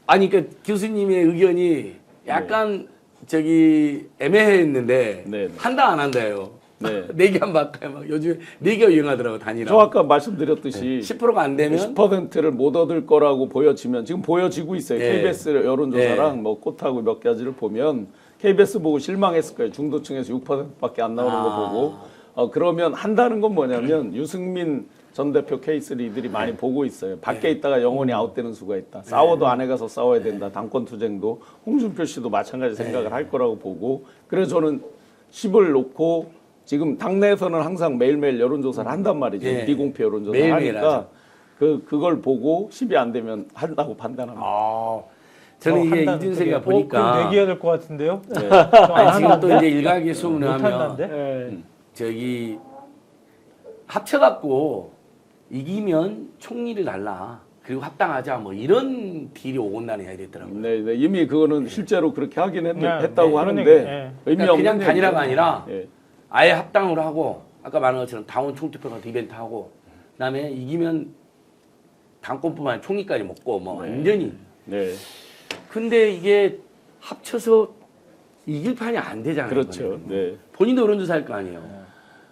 Speaker 3: 아니 그러니까 교수님의 의견이 약간 저기 애매했는데
Speaker 1: 네, 네.
Speaker 3: 한다 안 한다요.
Speaker 1: 네.
Speaker 3: 내기 한 바꿔 막 요즘 내기가 유행하더라고 단위랑.
Speaker 1: 저 아까 말씀드렸듯이
Speaker 3: 10%가 안 되면
Speaker 1: 10%를 못 얻을 거라고 보여지면 지금 보여지고 있어요.
Speaker 3: 네.
Speaker 1: KBS 여론조사랑 뭐 꽃하고 몇 가지를 보면 KBS 보고 실망했을 거예요. 중도층에서 6%밖에 안 나오는 거 보고. 그러면 한다는 건 뭐냐면 유승민 전 대표 케이스를 이들이 많이 보고 있어요. 밖에 있다가 영원히 아웃되는 수가 있다. 싸워도 안에 가서 싸워야 된다. 당권 투쟁도 홍준표 씨도 마찬가지 생각을 할 거라고 보고, 그래서 저는 10을 놓고 지금 당내에서는 항상 매일매일 여론조사를 한단 말이죠.
Speaker 3: 예.
Speaker 1: 비공표 여론조사를
Speaker 3: 매일매일
Speaker 1: 하니까
Speaker 3: 하죠.
Speaker 1: 그걸 보고 10이 안 되면 한다고 판단합니다.
Speaker 3: 저는 이게
Speaker 4: 한다는
Speaker 3: 이준석이가
Speaker 4: 그게-
Speaker 3: 보니까
Speaker 4: 그럼 내기해야 될 것 같은데요?
Speaker 1: 네.
Speaker 3: 아니, 지금 또 이제 일각의 소문을 하면
Speaker 4: 못한다는데?
Speaker 2: 네.
Speaker 3: 저기 합쳐갖고 이기면 총리를 달라 그리고 합당하자 뭐 이런 딜이 오곤다는 해야 되더라고요.
Speaker 1: 네, 네, 이미 그거는 실제로 그렇게 하긴
Speaker 4: 네,
Speaker 1: 했다고
Speaker 4: 네,
Speaker 1: 하는데
Speaker 4: 그런 얘기, 네.
Speaker 1: 의미
Speaker 3: 그러니까
Speaker 1: 없는
Speaker 3: 그냥 단일화가
Speaker 1: 얘기죠.
Speaker 3: 아니라
Speaker 1: 예.
Speaker 3: 아예 합당으로 하고 아까 말한 것처럼 당원 총투표 같은 이벤트 하고 그다음에 이기면 당권뿐만 아니라 총리까지 먹고 뭐 완전히.
Speaker 1: 네,
Speaker 3: 근데 이게 합쳐서 이길 판이 안 되잖아요.
Speaker 1: 그렇죠.
Speaker 3: 이번에는.
Speaker 1: 네,
Speaker 3: 본인도 여론조사 할 거 아니에요.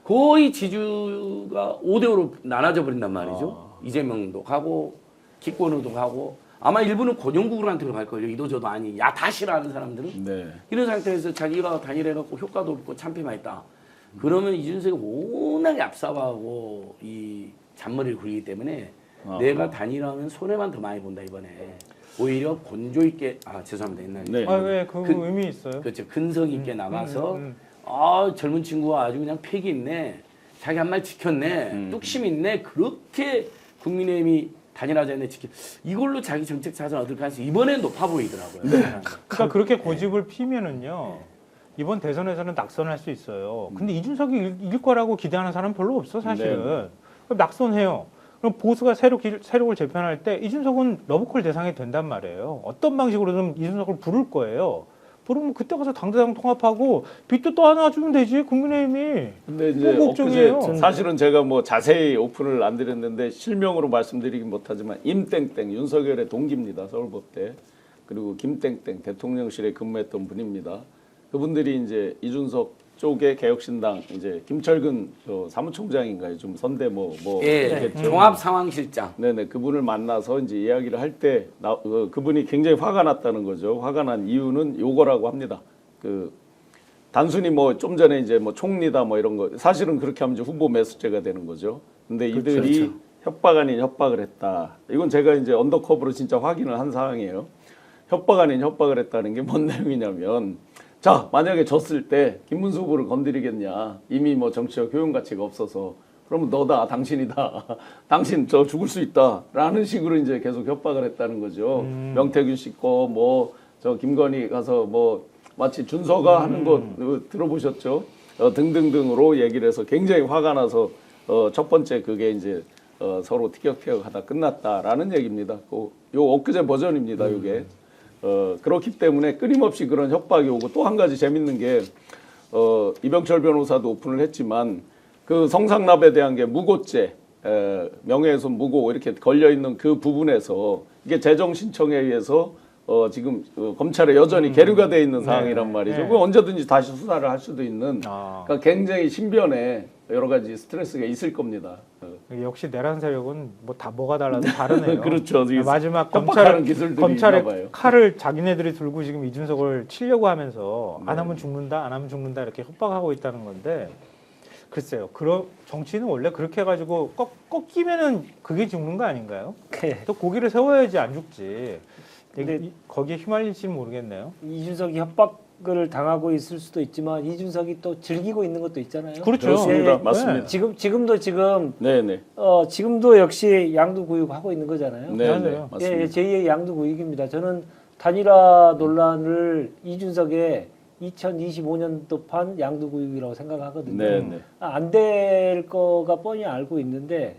Speaker 3: 거의 지지가 5대5로 나눠져 버린단 말이죠. 이재명도 가고 기권호도 가고 아마 일부는 권영국한테로 갈 거예요. 이도저도 아니 야 다 싫어하는 사람들은.
Speaker 1: 네,
Speaker 3: 이런 상태에서 자기가 단일해갖고 효과도 없고 참패만 있다. 그러면 이준석이 워낙에 앞서가고 이 잔머리를 굴리기 때문에 내가 단일하면 손해만 더 많이 본다 이번에. 오히려 건조 있게 죄송합니다 옛날에.
Speaker 1: 네.
Speaker 4: 아, 왜 그
Speaker 3: 그-
Speaker 4: 의미 있어요?
Speaker 3: 그렇죠. 근성 있게 나가서
Speaker 4: 음.
Speaker 3: 젊은 친구가 아주 그냥 패기 있네. 자기 한 말 지켰네. 뚝심 있네. 그렇게 국민의힘이 단일화자네 지켜. 이걸로 자기 정책 자산 얻을 가능성이 이번엔 높아 보이더라고요.
Speaker 4: 그러니까 그렇게 고집을 피면은요 이번 대선에서는 낙선할 수 있어요. 근데 이준석이 이길 거라고 기대하는 사람 별로 없어 사실은.
Speaker 1: 네.
Speaker 4: 그럼 낙선해요. 그럼 보수가 세력을 재편할 때 이준석은 러브콜 대상이 된단 말이에요. 어떤 방식으로든 이준석을 부를 거예요. 부르면 그때 가서 당대당 통합하고 빚도 또 하나 주면 되지 국민의힘이.
Speaker 1: 근데 이제
Speaker 4: 뭐 걱정이에요.
Speaker 1: 엊그제 사실은 제가 뭐 자세히 오픈을 안 드렸는데 실명으로 말씀드리긴 못하지만 임땡땡 윤석열의 동기입니다. 서울법대. 그리고 김땡땡 대통령실에 근무했던 분입니다. 그분들이 이제 이준석 쪽의 개혁신당 이제 김철근 사무총장인가요? 좀 선대
Speaker 3: 예,
Speaker 1: 있겠죠.
Speaker 3: 종합 상황실장.
Speaker 1: 네네 그분을 만나서 이제 이야기를 할 때 그분이 굉장히 화가 났다는 거죠. 화가 난 이유는 요거라고 합니다. 그 단순히 뭐 좀 전에 이제 뭐 총리다 뭐 이런 거 사실은 그렇게 하면 이제 후보 매수죄가 되는 거죠. 근데 이들이
Speaker 3: 그렇죠.
Speaker 1: 협박 아닌 협박을 했다. 이건 제가 이제 언더커버로 진짜 확인을 한 사항이에요. 협박 아닌 협박을 했다는 게 뭔 내용이냐면 자 만약에 졌을 때 김문수 후보를 건드리겠냐. 이미 뭐 정치적 효용 가치가 없어서 그러면 너다 당신이다. 당신 저 죽을 수 있다. 라는 식으로 이제 계속 협박을 했다는 거죠. 명태균 씨 거 뭐 저 김건희 가서 뭐 마치 준서가 하는 거 들어보셨죠? 등등등으로 얘기를 해서 굉장히 화가 나서 첫 번째 그게 이제 서로 티격태격하다 끝났다라는 얘기입니다. 요 엊그제 버전입니다. 요게 그렇기 때문에 끊임없이 그런 협박이 오고 또 한 가지 재밌는 게 이병철 변호사도 오픈을 했지만 그 성상납에 대한 게 무고죄 명예훼손 무고 이렇게 걸려 있는 그 부분에서 이게 재정 신청에 의해서 지금 검찰에 여전히 계류가 돼 있는 상황이란 말이죠.
Speaker 4: 네.
Speaker 1: 그거 언제든지 다시 수사를 할 수도 있는
Speaker 4: 아.
Speaker 1: 그러니까 굉장히 신변에 여러 가지 스트레스가 있을 겁니다.
Speaker 4: 역시 내란 세력은 뭐 다 뭐가 달라도 다르네요.
Speaker 1: 그렇죠.
Speaker 4: 마지막
Speaker 1: 협박하는 기술들이
Speaker 4: 검찰의
Speaker 1: 있나 봐요.
Speaker 4: 칼을 자기네들이 들고 지금 이준석을 치려고 하면서 안 하면 죽는다, 안 하면 죽는다 이렇게 협박하고 있다는 건데 글쎄요. 정치는 원래 그렇게 해가지고 꺾이면은 그게 죽는 거 아닌가요? 또 고기를 세워야지 안 죽지.
Speaker 2: 근데
Speaker 4: 거기에 휘말릴지는 모르겠네요.
Speaker 2: 이준석이 협박을 당하고 있을 수도 있지만 이준석이 또 즐기고 있는 것도 있잖아요.
Speaker 4: 그렇죠.
Speaker 1: 그렇습니다.
Speaker 2: 예,
Speaker 1: 맞습니다.
Speaker 2: 지금
Speaker 1: 네네.
Speaker 2: 지금도 역시 양두구육 하고 있는 거잖아요.
Speaker 1: 네네.
Speaker 4: 맞아요.
Speaker 1: 맞습니다.
Speaker 2: 예, 제2의 양두구육입니다. 저는 단일화 논란을 이준석의 2025년도판 양두구육이라고 생각하거든요.
Speaker 1: 네네.
Speaker 2: 안 될 거가 뻔히 알고 있는데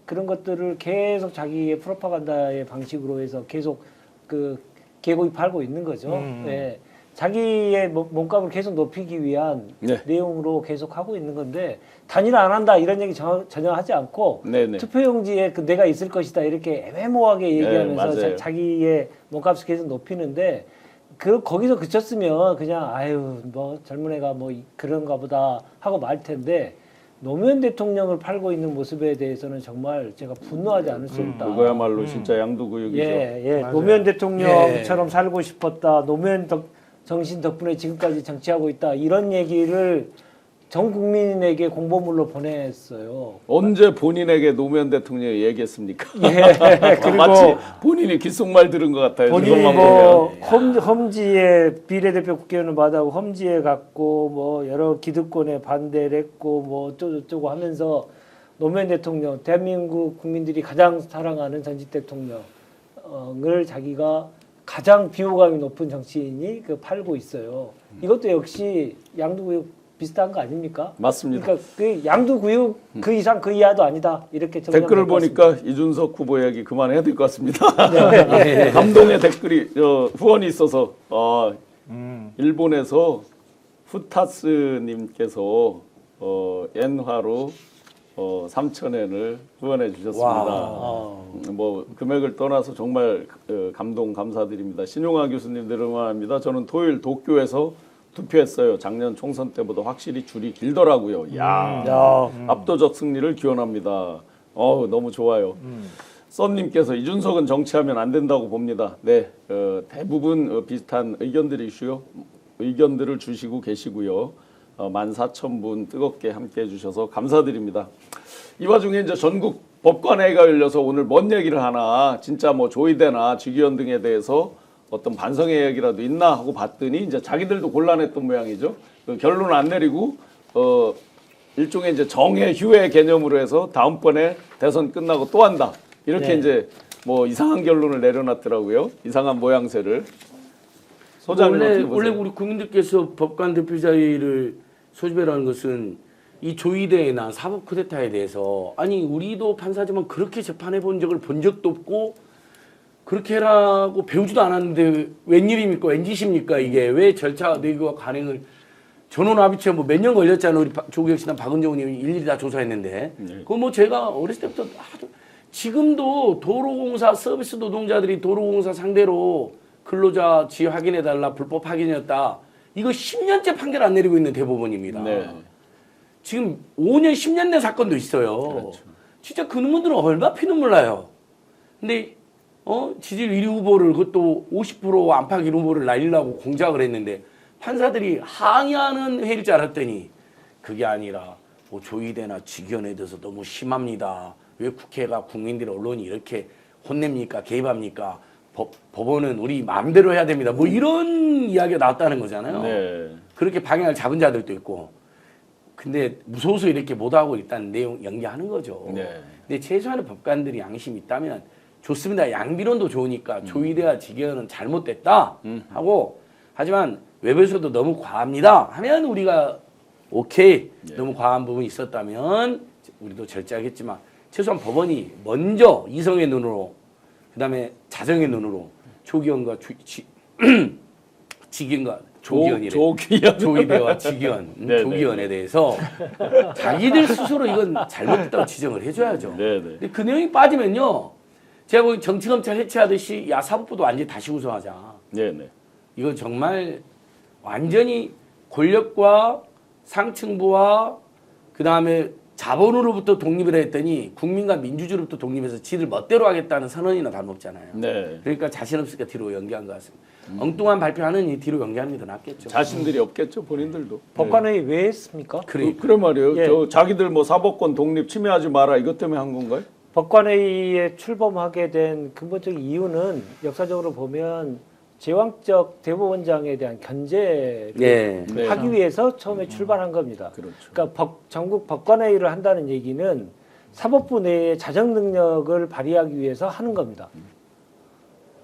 Speaker 2: 그런 것들을 계속 자기의 프로파간다의 방식으로 해서 계속 그 개고입하고 있는 거죠. 예. 자기의 몸값을 계속 높이기 위한
Speaker 1: 네.
Speaker 2: 내용으로 계속 하고 있는 건데 단일화 안 한다 이런 얘기 전혀 하지 않고
Speaker 1: 네네.
Speaker 2: 투표용지에 그 내가 있을 것이다 이렇게 애매모호하게 얘기하면서
Speaker 1: 맞아요.
Speaker 2: 자기의 몸값을 계속 높이는데 거기서 그쳤으면 그냥 아유 뭐 젊은 애가 뭐 그런가 보다 하고 말 텐데 노무현 대통령을 팔고 있는 모습에 대해서는 정말 제가 분노하지 않을 수 없다.
Speaker 1: 그거야말로 진짜 양두구육이죠.
Speaker 2: 예.
Speaker 4: 맞아요.
Speaker 2: 노무현 대통령처럼 살고 싶었다. 노무현 정신 덕분에 지금까지 정치하고 있다. 이런 얘기를 전 국민에게 공보물로 보냈어요.
Speaker 1: 언제 본인에게 노무현 대통령이 얘기했습니까?
Speaker 2: 예. 그리고
Speaker 1: 마치 본인이 귓속말 들은 것 같아요.
Speaker 2: 본인이
Speaker 1: 그것만
Speaker 2: 뭐
Speaker 1: 보면.
Speaker 2: 험지에 비례대표 국회의원을 받아고 험지에 갔고 뭐 여러 기득권에 반대를 했고 뭐 어쩌고저쩌고 하면서 노무현 대통령 대한민국 국민들이 가장 사랑하는 전직 대통령을 자기가 가장 비호감이 높은 정치인이 팔고 있어요. 이것도 역시 양두구육 비슷한 거 아닙니까?
Speaker 1: 맞습니다.
Speaker 2: 그러니까 그 양두구육 그 이상 그 이하도 아니다. 이렇게 정리하면
Speaker 1: 댓글을
Speaker 2: 될것 같습니다.
Speaker 1: 보니까 이준석 후보 얘기 그만해야 될 것 같습니다. 감동의 댓글이 후원이 있어서 일본에서 후타스님께서 엔화로 3,000엔을 후원해 주셨습니다. 뭐 금액을 떠나서 정말 감동 감사드립니다. 신용화 교수님들 응원합니다. 저는 토요일 도쿄에서 투표했어요. 작년 총선 때보다 확실히 줄이 길더라고요. 야, 압도적 승리를 기원합니다. 너무 좋아요. 썬님께서 이준석은 정치하면 안 된다고 봅니다. 네, 대부분 비슷한 의견들을 주시고 계시고요. 14,000분 뜨겁게 함께해 주셔서 감사드립니다. 이 와중에 이제 전국 법관회의가 열려서 오늘 뭔 얘기를 하나, 진짜 뭐 조의대나 직위원 등에 대해서 어떤 반성의 얘기라도 있나 하고 봤더니 이제 자기들도 곤란했던 모양이죠. 결론을 안 내리고 일종의 이제 정해 휴회 개념으로 해서 다음번에 대선 끝나고 또 한다. 이렇게
Speaker 2: 네.
Speaker 1: 이제 뭐 이상한 결론을 내려놨더라고요. 이상한 모양새를. 소장님
Speaker 3: 원래
Speaker 1: 어떻게 보세요?
Speaker 3: 우리 국민들께서 법관 대표자회의를 소집해라는 것은 이 조의대나 사법 쿠데타에 대해서 아니 우리도 판사지만 그렇게 재판해 본 적도 없고 그렇게 해라고 배우지도 않았는데 웬일입니까? 웬짓입니까? 이게 왜 절차 내규와 관행을 전원합의체 뭐 몇 년 걸렸잖아요. 우리 조국혁 씨나 박은정 의원이 일일이 다 조사했는데 그거 뭐 제가 어렸을 때부터 지금도 도로공사 서비스 노동자들이 도로공사 상대로 근로자 지위 확인해달라 불법 확인이었다. 이거 10년째 판결 안 내리고 있는 대법원입니다.
Speaker 1: 네.
Speaker 3: 지금 5년 10년 내 사건도 있어요.
Speaker 1: 그렇죠.
Speaker 3: 진짜 그놈들은 얼마 피눈물 나요. 근데 지질 1위 후보를 그것도 50% 안팎 1위 후보를 날리려고 공작을 했는데 판사들이 항의하는 회의일 줄 알았더니 그게 아니라 뭐 조의대나 직위원에 대해서 너무 심합니다. 왜 국회가 국민들 언론이 이렇게 혼냅니까? 개입합니까? 법원은 우리 마음대로 해야 됩니다. 뭐 이런 이야기가 나왔다는 거잖아요.
Speaker 1: 네.
Speaker 3: 그렇게 방향을 잡은 자들도 있고. 근데 무서워서 이렇게 못하고 일단 내용 연기하는 거죠.
Speaker 1: 네.
Speaker 3: 근데 최소한의 법관들이 양심이 있다면 좋습니다. 양비론도 좋으니까 조의대와 직위원은 잘못됐다 하고 하지만 외부에서도 너무 과합니다 하면 우리가 오케이 너무 과한 부분이 있었다면 우리도 절제하겠지만 최소한 법원이 먼저 이성의 눈으로 그다음에 자정의 눈으로 조기현과 직위원과 조의대와 직위원 조기현에 대해서 자기들 스스로 이건 잘못됐다고 지정을 해줘야죠.
Speaker 1: 네네.
Speaker 3: 근데 그 내용이 빠지면요. 제가 보기 정치검찰 해체하듯이 야 사법부도 완전히 다시 구성하자.
Speaker 1: 네네.
Speaker 3: 이건 정말 완전히 권력과 상층부와 그 다음에 자본으로부터 독립을 했더니 국민과 민주주의로부터 독립해서 지들 멋대로 하겠다는 선언이나 다름없잖아요.
Speaker 1: 네.
Speaker 3: 그러니까 자신 없으니까 뒤로 연기한 것 같습니다. 엉뚱한 발표하느니 뒤로 연기하는 게 더 낫겠죠.
Speaker 1: 자신들이 없겠죠, 본인들도.
Speaker 2: 법관회의 왜 했습니까?
Speaker 1: 그래 말이에요.
Speaker 2: 예.
Speaker 1: 저 자기들 뭐 사법권 독립 침해하지 마라 이것 때문에 한 건가요?
Speaker 2: 법관회의에 출범하게 된 근본적인 이유는 역사적으로 보면 제왕적 대법원장에 대한 견제를
Speaker 3: 예.
Speaker 1: 네.
Speaker 2: 하기 위해서 처음에 출발한 겁니다.
Speaker 1: 그렇죠.
Speaker 2: 그러니까 전국 법관회의를 한다는 얘기는 사법부 내에 자정 능력을 발휘하기 위해서 하는 겁니다.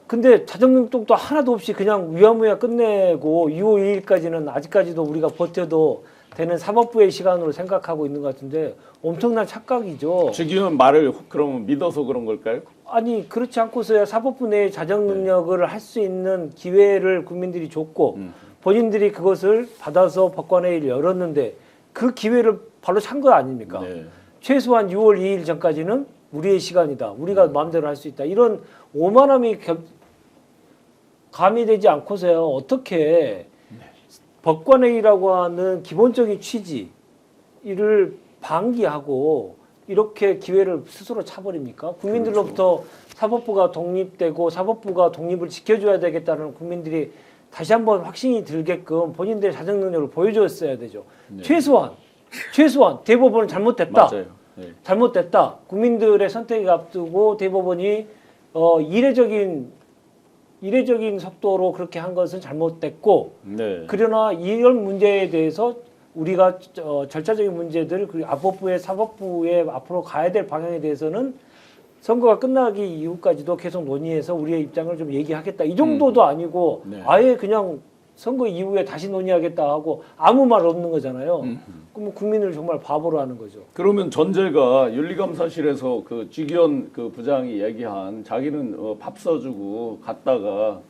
Speaker 2: 근데 자정 능력도 하나도 없이 그냥 위야무야 끝내고 2월 2일까지는 아직까지도 우리가 버텨도 되는 사법부의 시간으로 생각하고 있는 것 같은데 엄청난 착각이죠.
Speaker 1: 주기현 말을 그러면 믿어서 그런 걸까요?
Speaker 2: 아니 그렇지 않고서야 사법부 내에 자정 능력을 할 수 있는 기회를 국민들이 줬고 본인들이 그것을 받아서 법관회의를 열었는데 그 기회를 바로 찬 거 아닙니까?
Speaker 1: 네.
Speaker 2: 최소한 6월 2일 전까지는 우리의 시간이다. 우리가 마음대로 할 수 있다. 이런 오만함이 가미되지 않고서야 어떻게 법관회의라고 하는 기본적인 취지를 방기하고 이렇게 기회를 스스로 차버립니까? 국민들로부터 사법부가 독립되고 사법부가 독립을 지켜줘야 되겠다는 국민들이 다시 한번 확신이 들게끔 본인들의 자정 능력을 보여줬어야 되죠.
Speaker 1: 네.
Speaker 2: 최소한 대법원은 잘못됐다.
Speaker 1: 맞아요. 네.
Speaker 2: 잘못됐다. 국민들의 선택을 앞두고 대법원이 이례적인 속도로 그렇게 한 것은 잘못됐고
Speaker 1: 네.
Speaker 2: 그러나 이런 문제에 대해서 우리가 절차적인 문제들 그리고 앞법부의 사법부에 앞으로 가야 될 방향에 대해서는 선거가 끝나기 이후까지도 계속 논의해서 우리의 입장을 좀 얘기하겠다. 이 정도도 아니고
Speaker 1: 네.
Speaker 2: 아예 그냥 선거 이후에 다시 논의하겠다 하고 아무 말 없는 거잖아요. 그럼 국민을 정말 바보로 하는 거죠.
Speaker 1: 그러면 전제가 윤리감사실에서 그 주기현 그 부장이 얘기한 자기는 밥 써주고 갔다가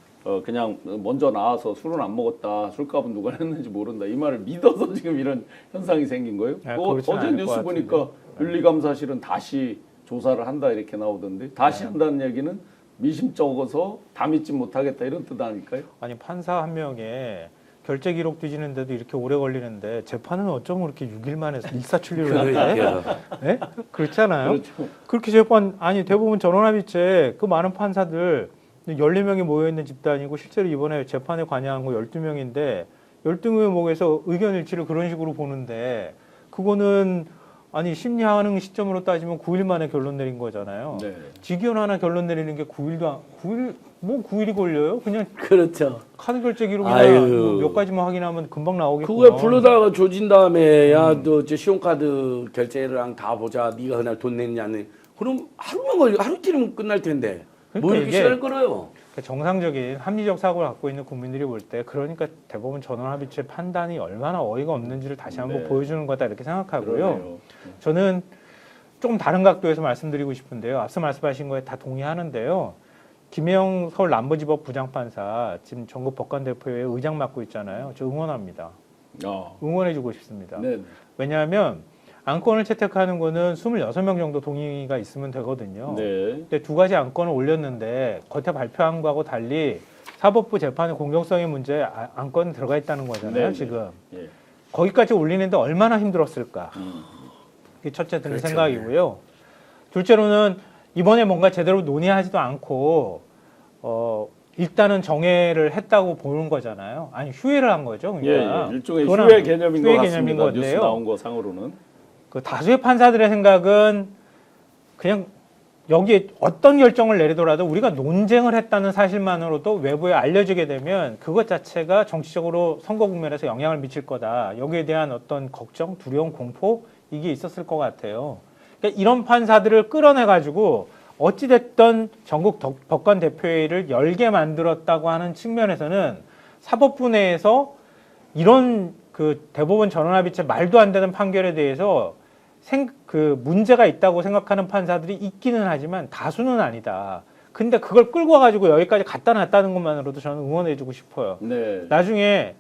Speaker 1: 그냥 먼저 나와서 술은 안 먹었다. 술값은 누가 냈는지 모른다. 이 말을 믿어서 지금 이런 현상이 생긴 거예요?
Speaker 4: 아,
Speaker 1: 뭐
Speaker 4: 그렇진
Speaker 1: 어제
Speaker 4: 않을
Speaker 1: 뉴스
Speaker 4: 것
Speaker 1: 보니까 윤리감사실은 다시 조사를 한다 이렇게 나오던데 다시 한다는 얘기는 미심 적어서 다 믿지 못하겠다 이런 뜻 아닐까요?
Speaker 4: 아니 판사 한 명에 결재 기록 뒤지는데도 이렇게 오래 걸리는데 재판은 어쩜 그렇게 6일 만에 일사천리로 할까요? 네? 그렇잖아요.
Speaker 1: 그렇죠.
Speaker 4: 그렇게 재판 아니 대부분 전원합의체 그 많은 판사들 14명이 모여있는 집단이고 실제로 이번에 재판에 관여한 거 12명인데 12명 목에서 의견 일치를 그런 식으로 보는데 그거는 아니 심리하는 시점으로 따지면 9일 만에 결론 내린 거잖아요.
Speaker 1: 네.
Speaker 4: 직위원 하나 결론 내리는 게 9일이 걸려요? 그냥
Speaker 3: 그렇죠.
Speaker 4: 카드 결제 기록이나
Speaker 3: 아유.
Speaker 4: 몇 가지만 확인하면 금방 나오겠구나.
Speaker 3: 그거에 불러다가 조진 다음에 야너 신용카드 결제랑 다 보자. 네가 그날 돈 냈냐 안 냈냐. 그럼 하루만 걸려. 하루쯤이면 끝날 텐데. 뭐
Speaker 4: 그러니까
Speaker 3: 이렇게
Speaker 4: 이게
Speaker 3: 시간을 끌어요.
Speaker 4: 정상적인 합리적 사고를 갖고 있는 국민들이 볼 때 그러니까 대법원 전원합의체 판단이 얼마나 어이가 없는지를 다시 한번
Speaker 1: 네.
Speaker 4: 보여주는 거다 이렇게 생각하고요.
Speaker 1: 그러네요.
Speaker 4: 저는 조금 다른 각도에서 말씀드리고 싶은데요. 앞서 말씀하신 거에 다 동의하는데요. 김혜영 서울 남부지법 부장판사 지금 전국 법관대표회 의장 맡고 있잖아요. 저 응원합니다. 응원해주고 싶습니다.
Speaker 1: 네.
Speaker 4: 왜냐하면 안건을 채택하는 거는 26명 정도 동의가 있으면 되거든요.
Speaker 1: 네.
Speaker 4: 근데 두 가지 안건을 올렸는데 겉에 발표한 거하고 달리 사법부 재판의 공정성의 문제 안건이 들어가 있다는 거잖아요.
Speaker 1: 네,
Speaker 4: 지금.
Speaker 1: 네. 예.
Speaker 4: 거기까지 올리는데 얼마나 힘들었을까. 이게 첫째 드는
Speaker 3: 그렇죠.
Speaker 4: 생각이고요. 둘째로는 이번에 뭔가 제대로 논의하지도 않고 일단은 정회를 했다고 보는 거잖아요. 아니 휴회를 한 거죠. 그러니까.
Speaker 1: 예, 일종의
Speaker 4: 그거는
Speaker 1: 휴회 개념인 것
Speaker 4: 휴회
Speaker 1: 같습니다.
Speaker 4: 개념인
Speaker 1: 뉴스
Speaker 4: 건데요.
Speaker 1: 나온 거 상으로는.
Speaker 4: 그 다수의 판사들의 생각은 그냥 여기에 어떤 결정을 내리더라도 우리가 논쟁을 했다는 사실만으로도 외부에 알려지게 되면 그것 자체가 정치적으로 선거 국면에서 영향을 미칠 거다. 여기에 대한 어떤 걱정, 두려움, 공포 이게 있었을 것 같아요. 그러니까 이런 판사들을 끌어내가지고 어찌됐든 전국 법관 대표회의를 열게 만들었다고 하는 측면에서는 사법부 내에서 이런 그 대법원 전원합의체 말도 안 되는 판결에 대해서 문제가 있다고 생각하는 판사들이 있기는 하지만 다수는 아니다. 근데 그걸 끌고 와가지고 여기까지 갖다 놨다는 것만으로도 저는 응원해주고 싶어요.
Speaker 1: 네.
Speaker 4: 나중에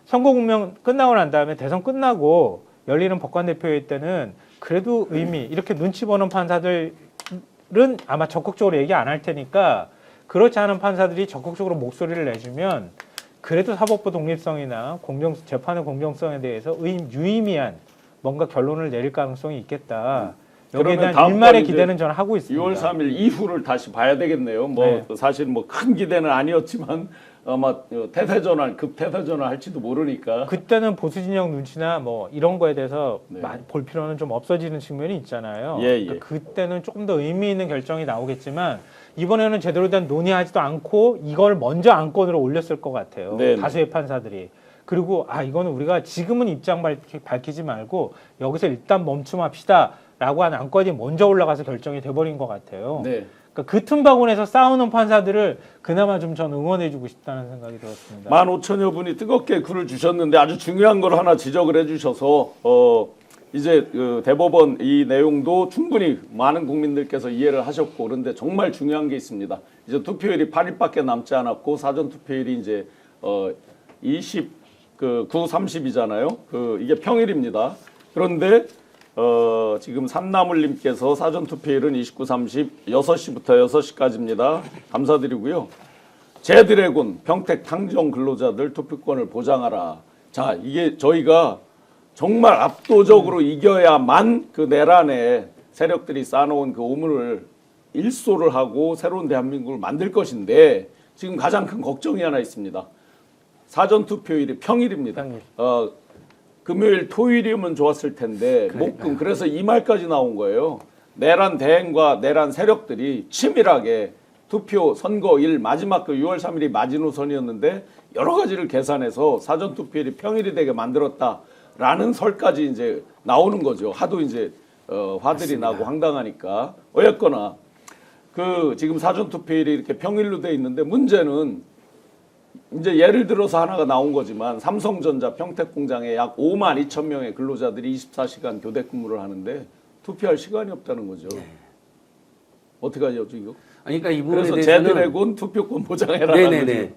Speaker 4: 선거 국면 끝나고 난 다음에 대선 끝나고 열리는 법관대표회의 때는 그래도 이렇게 눈치 보는 판사들은 아마 적극적으로 얘기 안 할 테니까 그렇지 않은 판사들이 적극적으로 목소리를 내주면 그래도 사법부 독립성이나 재판의 공정성에 대해서 유의미한 뭔가 결론을 내릴 가능성이 있겠다. 여기에
Speaker 1: 그러면
Speaker 4: 대한
Speaker 1: 다음번
Speaker 4: 일말의
Speaker 1: 이제
Speaker 4: 기대는 저는 하고 있습니다.
Speaker 1: 6월 3일 이후를 다시 봐야 되겠네요. 뭐
Speaker 4: 네.
Speaker 1: 사실 뭐 큰 기대는 아니었지만 아마 태세 전환, 급 태세 전환 할지도 모르니까.
Speaker 4: 그때는 보수 진영 눈치나 뭐 이런 거에 대해서
Speaker 1: 네.
Speaker 4: 볼 필요는 좀 없어지는 측면이 있잖아요.
Speaker 1: 예, 예.
Speaker 4: 그러니까 그때는 조금 더 의미 있는 결정이 나오겠지만 이번에는 제대로 된 논의하지도 않고 이걸 먼저 안건으로 올렸을 것 같아요.
Speaker 1: 네,
Speaker 4: 다수의 판사들이. 그리고 이거는 우리가 지금은 입장 밝히지 말고 여기서 일단 멈춤합시다라고 한 안건이 먼저 올라가서 결정이 돼버린 것 같아요.
Speaker 1: 네.
Speaker 4: 그러니까 그 틈바구니에서 싸우는 판사들을 그나마 좀 전 응원해주고 싶다는 생각이 들었습니다.
Speaker 1: 15,000여 분이 뜨겁게 글을 주셨는데 아주 중요한 걸 하나 지적을 해주셔서 이제 그 대법원 이 내용도 충분히 많은 국민들께서 이해를 하셨고 그런데 정말 중요한 게 있습니다. 이제 투표일이 8일밖에 남지 않았고 사전 투표일이 이제 9, 30이잖아요. 이게 평일입니다. 그런데 지금 산나물님께서 사전 투표일은 29, 30, 6시부터 6시까지입니다. 감사드리고요. 제드래곤 평택 탕정 근로자들 투표권을 보장하라. 자, 이게 저희가 정말 압도적으로 이겨야만 그 내란에 세력들이 쌓아놓은 그 오물을 일소를 하고 새로운 대한민국을 만들 것인데 지금 가장 큰 걱정이 하나 있습니다. 사전 투표일이 평일입니다.
Speaker 2: 평일.
Speaker 1: 금요일, 토요일이면 좋았을 텐데 목금 그래서 이 말까지 나온 거예요. 내란 대행과 내란 세력들이 치밀하게 투표 선거일 마지막 그 6월 3일이 마지노선이었는데 여러 가지를 계산해서 사전 투표일이 평일이 되게 만들었다라는 설까지 이제 나오는 거죠. 하도 이제 화들이
Speaker 3: 맞습니다.
Speaker 1: 나고 황당하니까 어쨌거나 그 지금 사전 투표일이 이렇게 평일로 돼 있는데 문제는 이제 예를 들어서 하나가 나온 거지만 삼성전자 평택 공장에 약 5만 2천 명의 근로자들이 24시간 교대 근무를 하는데 투표할 시간이 없다는 거죠. 어떻게 하죠, 이거?
Speaker 3: 아니, 그러니까 이 부분에
Speaker 1: 그래서
Speaker 3: 대해서는
Speaker 1: 제드래곤 투표권 보장해라는
Speaker 3: 네네네.
Speaker 1: 거죠.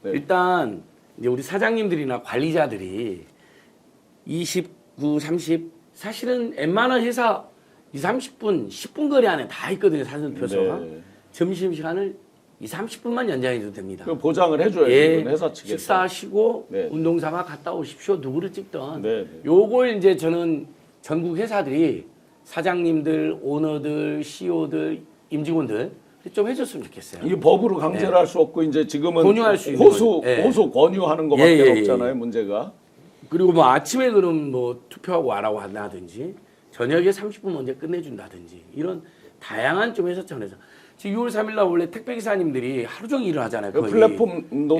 Speaker 1: 네.
Speaker 3: 일단 이제 우리 사장님들이나 관리자들이 29, 30 사실은 웬만한 회사 2, 30분, 10분 거리 안에 다 있거든요. 사전투표소가.
Speaker 1: 네.
Speaker 3: 점심시간을 2, 30분만 연장해도 됩니다.
Speaker 1: 그 보장을 해줘야죠.
Speaker 3: 예,
Speaker 1: 이건 회사 측에서.
Speaker 3: 식사하시고
Speaker 1: 네.
Speaker 3: 운동삼아 갔다 오십시오. 누구를 찍던.
Speaker 1: 네, 네.
Speaker 3: 요걸 이제 저는 전국 회사들이 사장님들, 오너들, CEO들, 임직원들 좀 해줬으면 좋겠어요.
Speaker 1: 이게 법으로 강제를
Speaker 3: 네.
Speaker 1: 할 수 없고 이제 지금은
Speaker 3: 권유할 수 있는
Speaker 1: 호소
Speaker 3: 거죠. 예.
Speaker 1: 호소 권유하는 것밖에
Speaker 3: 예, 예, 예.
Speaker 1: 없잖아요. 문제가.
Speaker 3: 그리고 뭐 아침에 그럼 뭐 투표하고 와라고 한다든지 저녁에 30분 먼저 끝내준다든지 이런 다양한 좀 회사 차원에서 지금 6월 3일 날 원래 택배기사님들이 하루 종일 일을 하잖아요.
Speaker 1: 그
Speaker 3: 거의.
Speaker 1: 플랫폼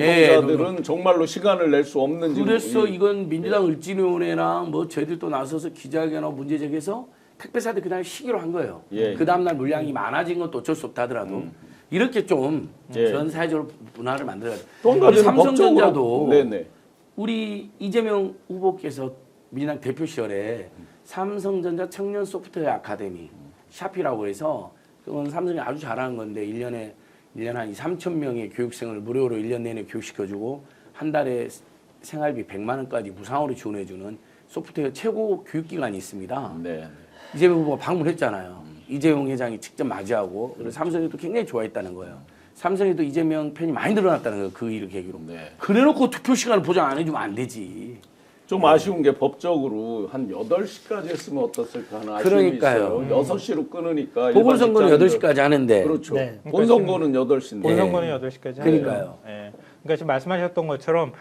Speaker 3: 예,
Speaker 1: 노동자들은 정말로 시간을 낼 수 없는 지금
Speaker 3: 그래서
Speaker 1: 이-
Speaker 3: 이건 민주당 을지위원회랑 뭐 저희들 또 나서서 기자회견하고 문제 제기해서 택배사들 그날 시기로 한 거예요.
Speaker 1: 예.
Speaker 3: 그 다음날 물량이 많아진 건 또 어쩔 수 없다 하더라도 이렇게 좀
Speaker 1: 예.
Speaker 3: 전 사회적으로 문화를 만들어야 돼요.
Speaker 1: 또 한 가지는
Speaker 3: 삼성전자도
Speaker 1: 법적으로- 네네.
Speaker 3: 우리 이재명 후보께서 민주당 대표 시절에 삼성전자 청년 소프트웨어 아카데미 샤피라고 해서 그건 삼성이 아주 잘하는 건데 1년에 한 2, 3천 명의 교육생을 무료로 1년 내내 교육시켜주고 한 달에 생활비 100만 원까지 무상으로 지원해주는 소프트웨어 최고 교육기관이 있습니다.
Speaker 1: 네.
Speaker 3: 이재명 후보가 방문했잖아요. 이재용 회장이 직접 맞이하고 그리고 삼성이 또 굉장히 좋아했다는 거예요. 삼성에도 이재명 팬이 많이 늘어났다는 거예요. 그 일을 계기로.
Speaker 1: 네.
Speaker 3: 그래놓고 투표 시간을 보장 안 해주면 안 되지.
Speaker 1: 좀 아쉬운 게 법적으로 한 8시까지 했으면 어떻을까 하는 아쉬움이
Speaker 3: 그러니까요.
Speaker 1: 있어요. 6시로 끊으니까
Speaker 3: 보궐선거는
Speaker 1: 일반
Speaker 3: 8시까지 하는데.
Speaker 1: 그렇죠.
Speaker 2: 네.
Speaker 1: 본선거는 8시인데.
Speaker 4: 본선거는 8시까지
Speaker 3: 그러니까요.
Speaker 4: 하죠. 예. 그러니까 지금 말씀하셨던 것처럼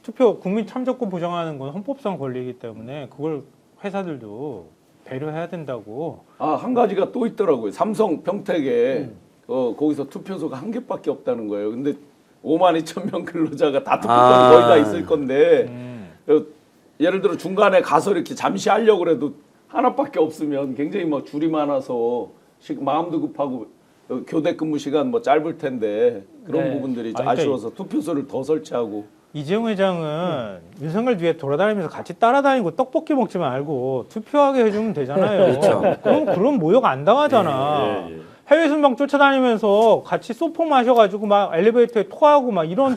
Speaker 4: 투표 국민 참정권 보장하는 건 헌법상 권리이기 때문에 그걸 회사들도 배려해야 된다고.
Speaker 1: 한 가지가 또 있더라고요. 삼성 평택에 거기서 투표소가 한 개밖에 없다는 거예요. 근데 5만 2천 명 근로자가 다 투표권이 거의 다 있을 건데 예를 들어 중간에 가서 이렇게 잠시 하려고 그래도 하나밖에 없으면 굉장히 뭐 줄이 많아서 마음도 급하고 교대 근무 시간 뭐 짧을 텐데 그런
Speaker 2: 네.
Speaker 1: 부분들이
Speaker 4: 그러니까
Speaker 1: 아쉬워서 투표소를 더 설치하고
Speaker 4: 이재용 회장은 윤석열 뒤에 돌아다니면서 같이 따라다니고 떡볶이 먹지 말고 투표하게 해주면 되잖아요.
Speaker 3: 그렇죠.
Speaker 4: 그럼 모욕 안 당하잖아.
Speaker 1: 예, 예.
Speaker 4: 해외 순방 쫓아다니면서 같이 소포 마셔가지고 막 엘리베이터에 토하고 막 이런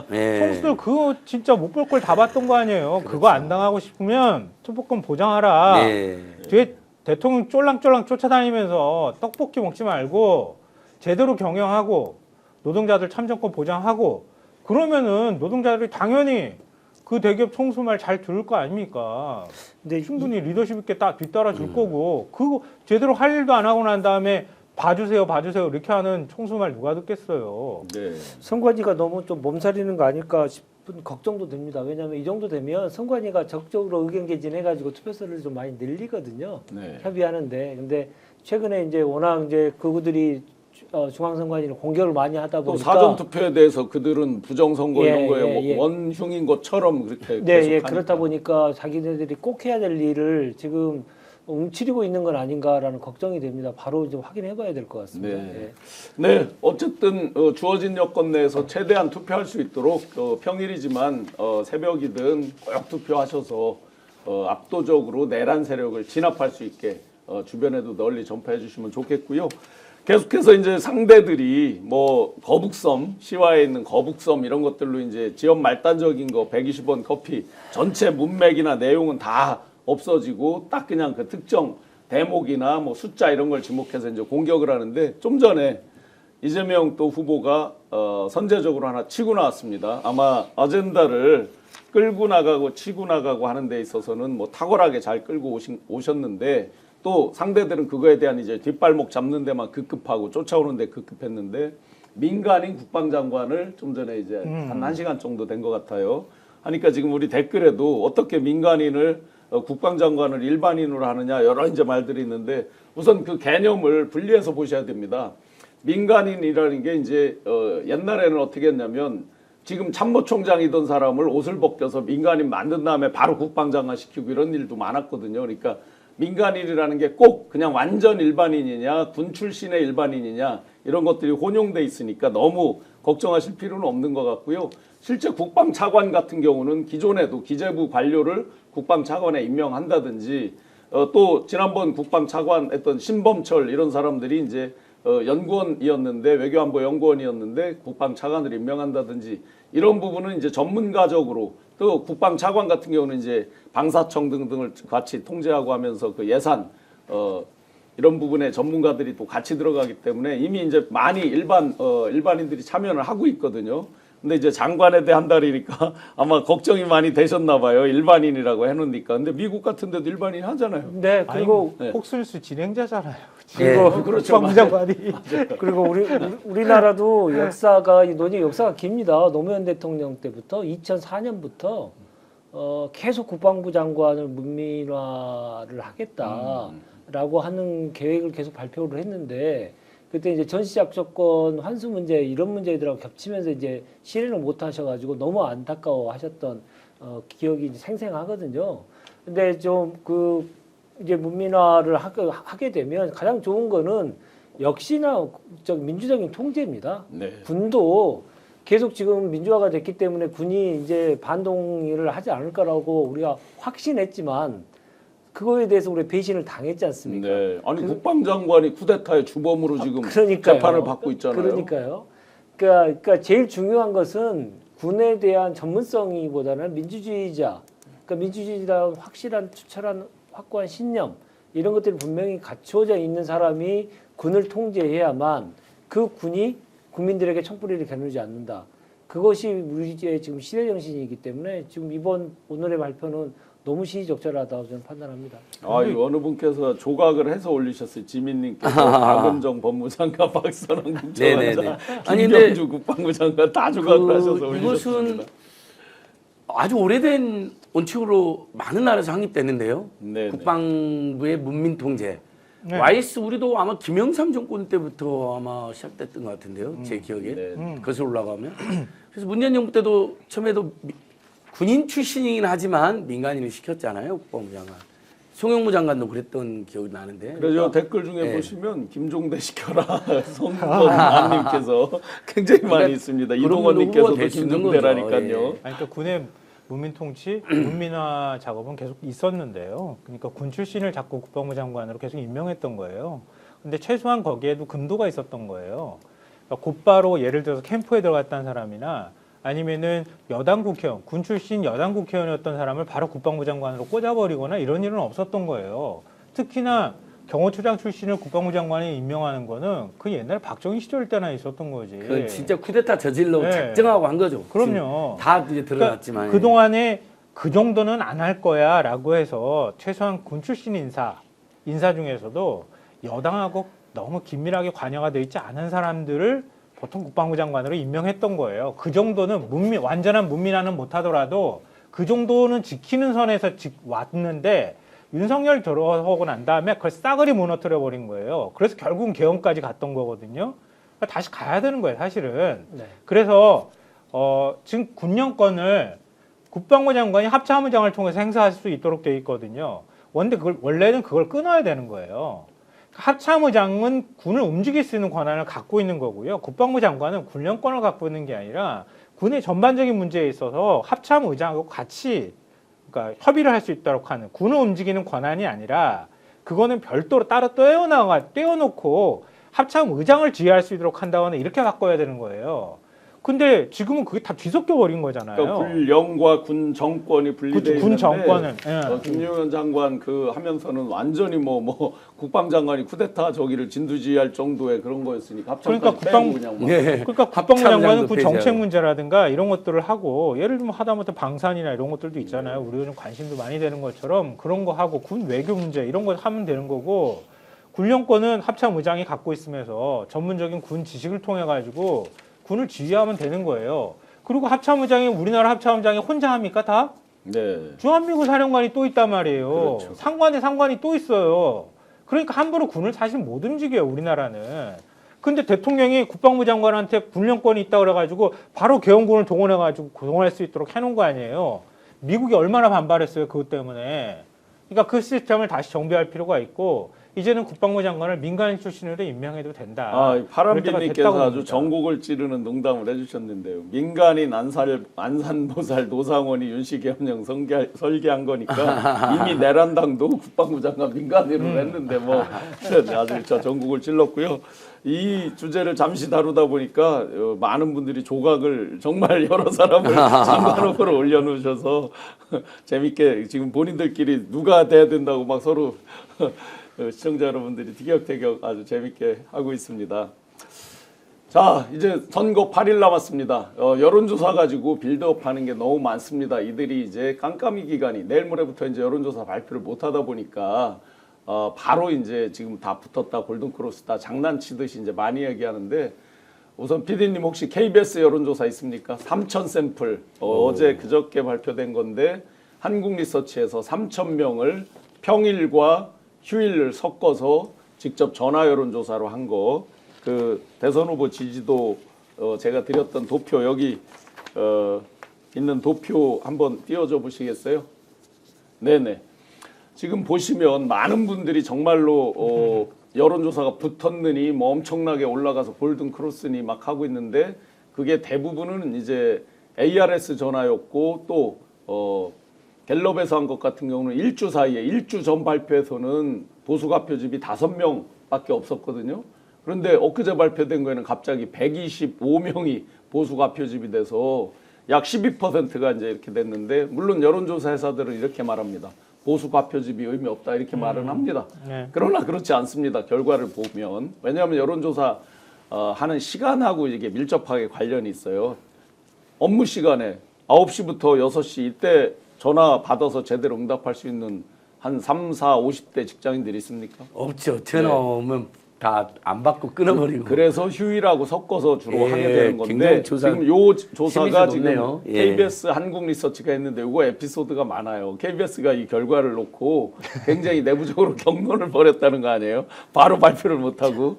Speaker 3: 네.
Speaker 4: 총수들 그거 진짜 못 볼 걸 다 봤던 거 아니에요. 그거 안 당하고 싶으면 투표권 보장하라.
Speaker 3: 네.
Speaker 4: 뒤에 대통령 쫄랑쫄랑 쫓아다니면서 떡볶이 먹지 말고 제대로 경영하고 노동자들 참정권 보장하고 그러면은 노동자들이 당연히 그 대기업 총수말 잘 들을 거 아닙니까?
Speaker 2: 근데
Speaker 4: 충분히 리더십 있게 딱 뒤따라 줄 거고 그거 제대로 할 일도 안 하고 난 다음에 봐주세요 이렇게 하는 총수말 누가 듣겠어요.
Speaker 1: 네.
Speaker 2: 선관위가 너무 좀 몸살리는 거 아닐까 싶은 걱정도 됩니다. 왜냐하면 이 정도 되면 선관위가 적극적으로 의견 개진해가지고 투표수를 좀 많이 늘리거든요.
Speaker 1: 네.
Speaker 2: 협의하는데 근데 최근에 이제 워낙 이제 그들이 중앙선관위를 공격을 많이 하다
Speaker 1: 또
Speaker 2: 보니까
Speaker 1: 사전 투표에 대해서 그들은 부정선거
Speaker 2: 예,
Speaker 1: 이런 거에
Speaker 2: 예, 예.
Speaker 1: 뭐 원흉인 것처럼 그렇게
Speaker 2: 네,
Speaker 1: 계속
Speaker 2: 예,
Speaker 1: 하니까.
Speaker 2: 그렇다 보니까 자기네들이 꼭 해야 될 일을 지금 움츠리고 있는 건 아닌가라는 걱정이 됩니다. 바로 좀 확인해봐야 될 것 같습니다.
Speaker 1: 네.
Speaker 2: 예.
Speaker 1: 네, 어쨌든 주어진 여건 내에서 최대한 투표할 수 있도록 평일이지만 새벽이든 꼭 투표하셔서 압도적으로 내란 세력을 진압할 수 있게 주변에도 널리 전파해 주시면 좋겠고요. 계속해서 이제 상대들이 뭐 거북섬, 시화에 있는 거북섬 이런 것들로 이제 지역 말단적인 거 120원 커피 전체 문맥이나 내용은 다 없어지고 딱 그냥 그 특정 대목이나 뭐 숫자 이런 걸 지목해서 이제 공격을 하는데 좀 전에 이재명 또 후보가 선제적으로 하나 치고 나왔습니다. 아마 아젠다를 끌고 나가고 치고 나가고 하는 데 있어서는 뭐 탁월하게 잘 끌고 오셨는데 또 상대들은 그거에 대한 이제 뒷발목 잡는 데만 급급하고 쫓아오는 데 급급했는데 민간인 국방장관을 좀 전에 이제 한 1시간 정도 된 것 같아요. 하니까 지금 우리 댓글에도 어떻게 민간인을 국방장관을 일반인으로 하느냐 여러 이제 말들이 있는데 우선 그 개념을 분리해서 보셔야 됩니다. 민간인이라는 게 이제 옛날에는 어떻게 했냐면 지금 참모총장이던 사람을 옷을 벗겨서 민간인 만든 다음에 바로 국방장관 시키고 이런 일도 많았거든요. 그러니까 민간인이라는 게 꼭 그냥 완전 일반인이냐 군 출신의 일반인이냐 이런 것들이 혼용돼 있으니까 너무 걱정하실 필요는 없는 것 같고요. 실제 국방차관 같은 경우는 기존에도 기재부 관료를 국방차관에 임명한다든지 또 지난번 국방차관 했던 신범철 이런 사람들이 이제 연구원이었는데 외교안보 연구원이었는데 국방차관을 임명한다든지 이런 부분은 이제 전문가적으로 또 국방차관 같은 경우는 이제 방사청 등등을 같이 통제하고 하면서 그 예산 이런 부분에 전문가들이 또 같이 들어가기 때문에 이미 이제 많이 일반인들이 참여를 하고 있거든요. 근데 이제 장관에 대한 달이니까 아마 걱정이 많이 되셨나 봐요. 일반인이라고 해놓으니까. 근데 미국 같은 데도 일반인 하잖아요.
Speaker 2: 네, 그리고
Speaker 1: 네.
Speaker 4: 폭술수 진행자잖아요.
Speaker 2: 그리고
Speaker 1: 그렇죠.
Speaker 4: 국방부장관이
Speaker 2: 그리고 우리나라도 역사가 역사가 깁니다. 노무현 대통령 때부터 2004년부터 계속 국방부 장관을 문민화를 하겠다라고 하는 계획을 계속 발표를 했는데 그때 이제 전시작전권 환수 문제 이런 문제들하고 겹치면서 이제 실행을 못 하셔가지고 너무 안타까워하셨던 기억이 이제 생생하거든요. 근데 좀 이제 문민화를 하게 되면 가장 좋은 거는 역시나 민주적인 통제입니다.
Speaker 1: 네.
Speaker 2: 군도 계속 지금 민주화가 됐기 때문에 군이 이제 반동을 하지 않을 거라고 우리가 확신했지만 그거에 대해서 우리 배신을 당했지 않습니까?
Speaker 1: 네. 아니 국방장관이 쿠데타의 주범으로 지금
Speaker 2: 그러니까요.
Speaker 1: 재판을 받고 있잖아요.
Speaker 2: 그러니까요. 그러니까 제일 중요한 것은 군에 대한 전문성이보다는 민주주의자, 그러니까 민주주의자는 확실한 투철한 확고한 신념 이런 것들이 분명히 갖추어져 있는 사람이 군을 통제해야만 그 군이 국민들에게 총뿌리를 겨누지 않는다. 그것이 우리의 지금 시대 정신이기 때문에 지금 오늘의 발표는 너무 시의적절하다고 저는 판단합니다.
Speaker 1: 어느 분께서 조각을 해서 올리셨어요. 지민님께서 박은정 법무장관, 박선원 국정원장, 김병주 국방부 장관 다 조각을 하셔서 올리셨습니다.
Speaker 3: 이것은 아주 오래된 원칙으로 많은 나라에서 확립됐는데요.
Speaker 1: 네네.
Speaker 3: 국방부의 문민 통제.
Speaker 4: 네.
Speaker 3: YS 우리도 아마 김영삼 정권 때부터 아마 시작됐던 것 같은데요. 제 기억에.
Speaker 1: 네.
Speaker 3: 거슬러 올라가면. 그래서 문재인 정부 때도 처음에도 군인 출신이긴 하지만 민간인을 시켰잖아요. 국방부 장관. 송영무 장관도 그랬던 기억이 나는데.
Speaker 1: 그래서 댓글 중에
Speaker 3: 네.
Speaker 1: 보시면 김종대 시켜라 성건남님께서 굉장히 많이 있습니다. 이동원님께서도
Speaker 3: 될수 있는
Speaker 1: 김종대라니까요.
Speaker 3: 거죠.
Speaker 4: 아니, 그러니까 군의 문민통치, 문민화 작업은 계속 있었는데요. 그러니까 군 출신을 자꾸 국방부 장관으로 계속 임명했던 거예요. 근데 최소한 거기에도 금도가 있었던 거예요. 그러니까 곧바로 예를 들어서 캠프에 들어갔다는 사람이나 아니면은 여당 국회의원, 군 출신 여당 국회의원이었던 사람을 바로 국방부 장관으로 꽂아버리거나 이런 일은 없었던 거예요. 특히나 경호처장 출신을 국방부 장관이 임명하는 거는 그 옛날 박정희 시절 때나 있었던 거지.
Speaker 3: 그 진짜 쿠데타 저질러
Speaker 4: 네.
Speaker 3: 작정하고 한 거죠.
Speaker 4: 그럼요.
Speaker 3: 다 이제 드러났지만
Speaker 4: 그 동안에 그 정도는 안 할 거야라고 해서 최소한 군 출신 인사 중에서도 여당하고 너무 긴밀하게 관여가 돼 있지 않은 사람들을 보통 국방부 장관으로 임명했던 거예요. 그 정도는 완전한 문민화는 못하더라도 그 정도는 지키는 선에서 왔는데 윤석열 들어오고 난 다음에 그걸 싸그리 무너뜨려 버린 거예요. 그래서 결국은 개헌까지 갔던 거거든요. 그러니까 다시 가야 되는 거예요, 사실은.
Speaker 2: 네.
Speaker 4: 그래서 지금 군령권을 국방부 장관이 합참의장을 통해서 행사할 수 있도록 돼 있거든요. 원래는 그걸 끊어야 되는 거예요. 합참의장은 군을 움직일 수 있는 권한을 갖고 있는 거고요. 국방부 장관은 군령권을 갖고 있는 게 아니라 군의 전반적인 문제에 있어서 합참의장하고 같이 그러니까 협의를 할 수 있도록 하는 군을 움직이는 권한이 아니라 그거는 별도로 따로 떼어놓고 합참의장을 지휘할 수 있도록 한다거나 이렇게 바꿔야 되는 거예요. 근데 지금은 그게 다 뒤섞여 버린 거잖아요.
Speaker 1: 그러니까 군령과 군 정권이 분리돼 있는데
Speaker 4: 군 정권은
Speaker 1: 김용현 장관 그 하면서는 완전히 뭐 국방장관이 쿠데타 저기를 진두지휘할 정도의 그런 거였으니까
Speaker 4: 그러니까
Speaker 1: 합참까지 빼고 그냥 막.
Speaker 3: 네.
Speaker 4: 그러니까 국방부 장관은
Speaker 3: 합참장도
Speaker 4: 그
Speaker 3: 폐지하고.
Speaker 4: 정책 문제라든가 이런 것들을 하고 예를 들면 하다못해 방산이나 이런 것들도 있잖아요. 우리가 좀 관심도 많이 되는 것처럼 그런 거 하고 군 외교 문제 이런 거 하면 되는 거고 군령권은 합참의장이 갖고 있으면서 전문적인 군 지식을 통해 가지고 군을 지휘하면 되는 거예요. 그리고 우리나라 합참의장이 혼자 합니까 다?
Speaker 1: 네.
Speaker 4: 주한미군 사령관이 또 있단 말이에요.
Speaker 1: 그렇죠.
Speaker 4: 상관이 또 있어요. 그러니까 함부로 군을 사실 못 움직여요, 우리나라는. 근데 대통령이 국방부 장관한테 군령권이 있다 그래가지고 바로 개헌군을 동원해가지고 동원할 수 있도록 해놓은 거 아니에요. 미국이 얼마나 반발했어요, 그것 때문에. 그러니까 그 시스템을 다시 정비할 필요가 있고 이제는 국방부 장관을 민간 출신으로 임명해도 된다.
Speaker 1: 파란빛님께서 아주 전국을 찌르는 농담을 해주셨는데요. 민간인 안산보살 노상원이 윤씨개헌령 설계한 거니까 이미 내란당도 국방부 장관 민간인으로 했는데 뭐 아주 저 전국을 찔렀고요. 이 주제를 잠시 다루다 보니까 많은 분들이 조각을 정말 여러 사람을 장관 후보로 올려놓으셔서 재밌게 지금 본인들끼리 누가 돼야 된다고 막 서로 시청자 여러분들이 티격태격 아주 재밌게 하고 있습니다. 자, 이제 선거 8일 남았습니다. 여론조사 가지고 빌드업 하는 게 너무 많습니다. 이들이 이제 깜깜이 기간이 내일 모레부터 이제 여론조사 발표를 못 하다 보니까 바로 이제 지금 다 붙었다, 골든크로스다, 장난치듯이 이제 많이 얘기하는데 우선 PD님 혹시 KBS 여론조사 있습니까? 3,000 샘플. 어제 그저께 발표된 건데 한국리서치에서 3,000명을 평일과 휴일을 섞어서 직접 전화 여론조사로 한 거, 그 대선 후보 지지도 제가 드렸던 도표 여기 있는 도표 한번 띄워줘 보시겠어요? 네네. 지금 보시면 많은 분들이 정말로 여론조사가 붙었느니 뭐 엄청나게 올라가서 골든 크로스니 막 하고 있는데 그게 대부분은 이제 ARS 전화였고 또 갤럽에서 한 것 같은 경우는 일주 사이에 일주 전 발표에서는 보수가 표집이 5명밖에 없었거든요. 그런데 엊그제 발표된 거에는 갑자기 125명이 보수가 표집이 돼서 약 12%가 이제 이렇게 됐는데 물론 여론조사 회사들은 이렇게 말합니다. 보수가 표집이 의미 없다 이렇게 말은 합니다.
Speaker 4: 네.
Speaker 1: 그러나 그렇지 않습니다. 결과를 보면. 왜냐하면 여론조사 하는 시간하고 이게 밀접하게 관련이 있어요. 업무 시간에 9시부터 6시 이때 전화 받아서 제대로 응답할 수 있는 한 3, 4, 50대 직장인들이 있습니까?
Speaker 3: 없죠. 전화 오면 다 안 받고 끊어버리고.
Speaker 1: 그래서 휴일하고 섞어서 주로 하게 되는 건데
Speaker 3: 굉장히
Speaker 1: 지금 요 조사가 지금
Speaker 3: 높네요.
Speaker 1: KBS 한국리서치가 했는데 요거 에피소드가 많아요. KBS가 이 결과를 놓고 굉장히 내부적으로 경론을 벌였다는 거 아니에요? 바로 발표를 못하고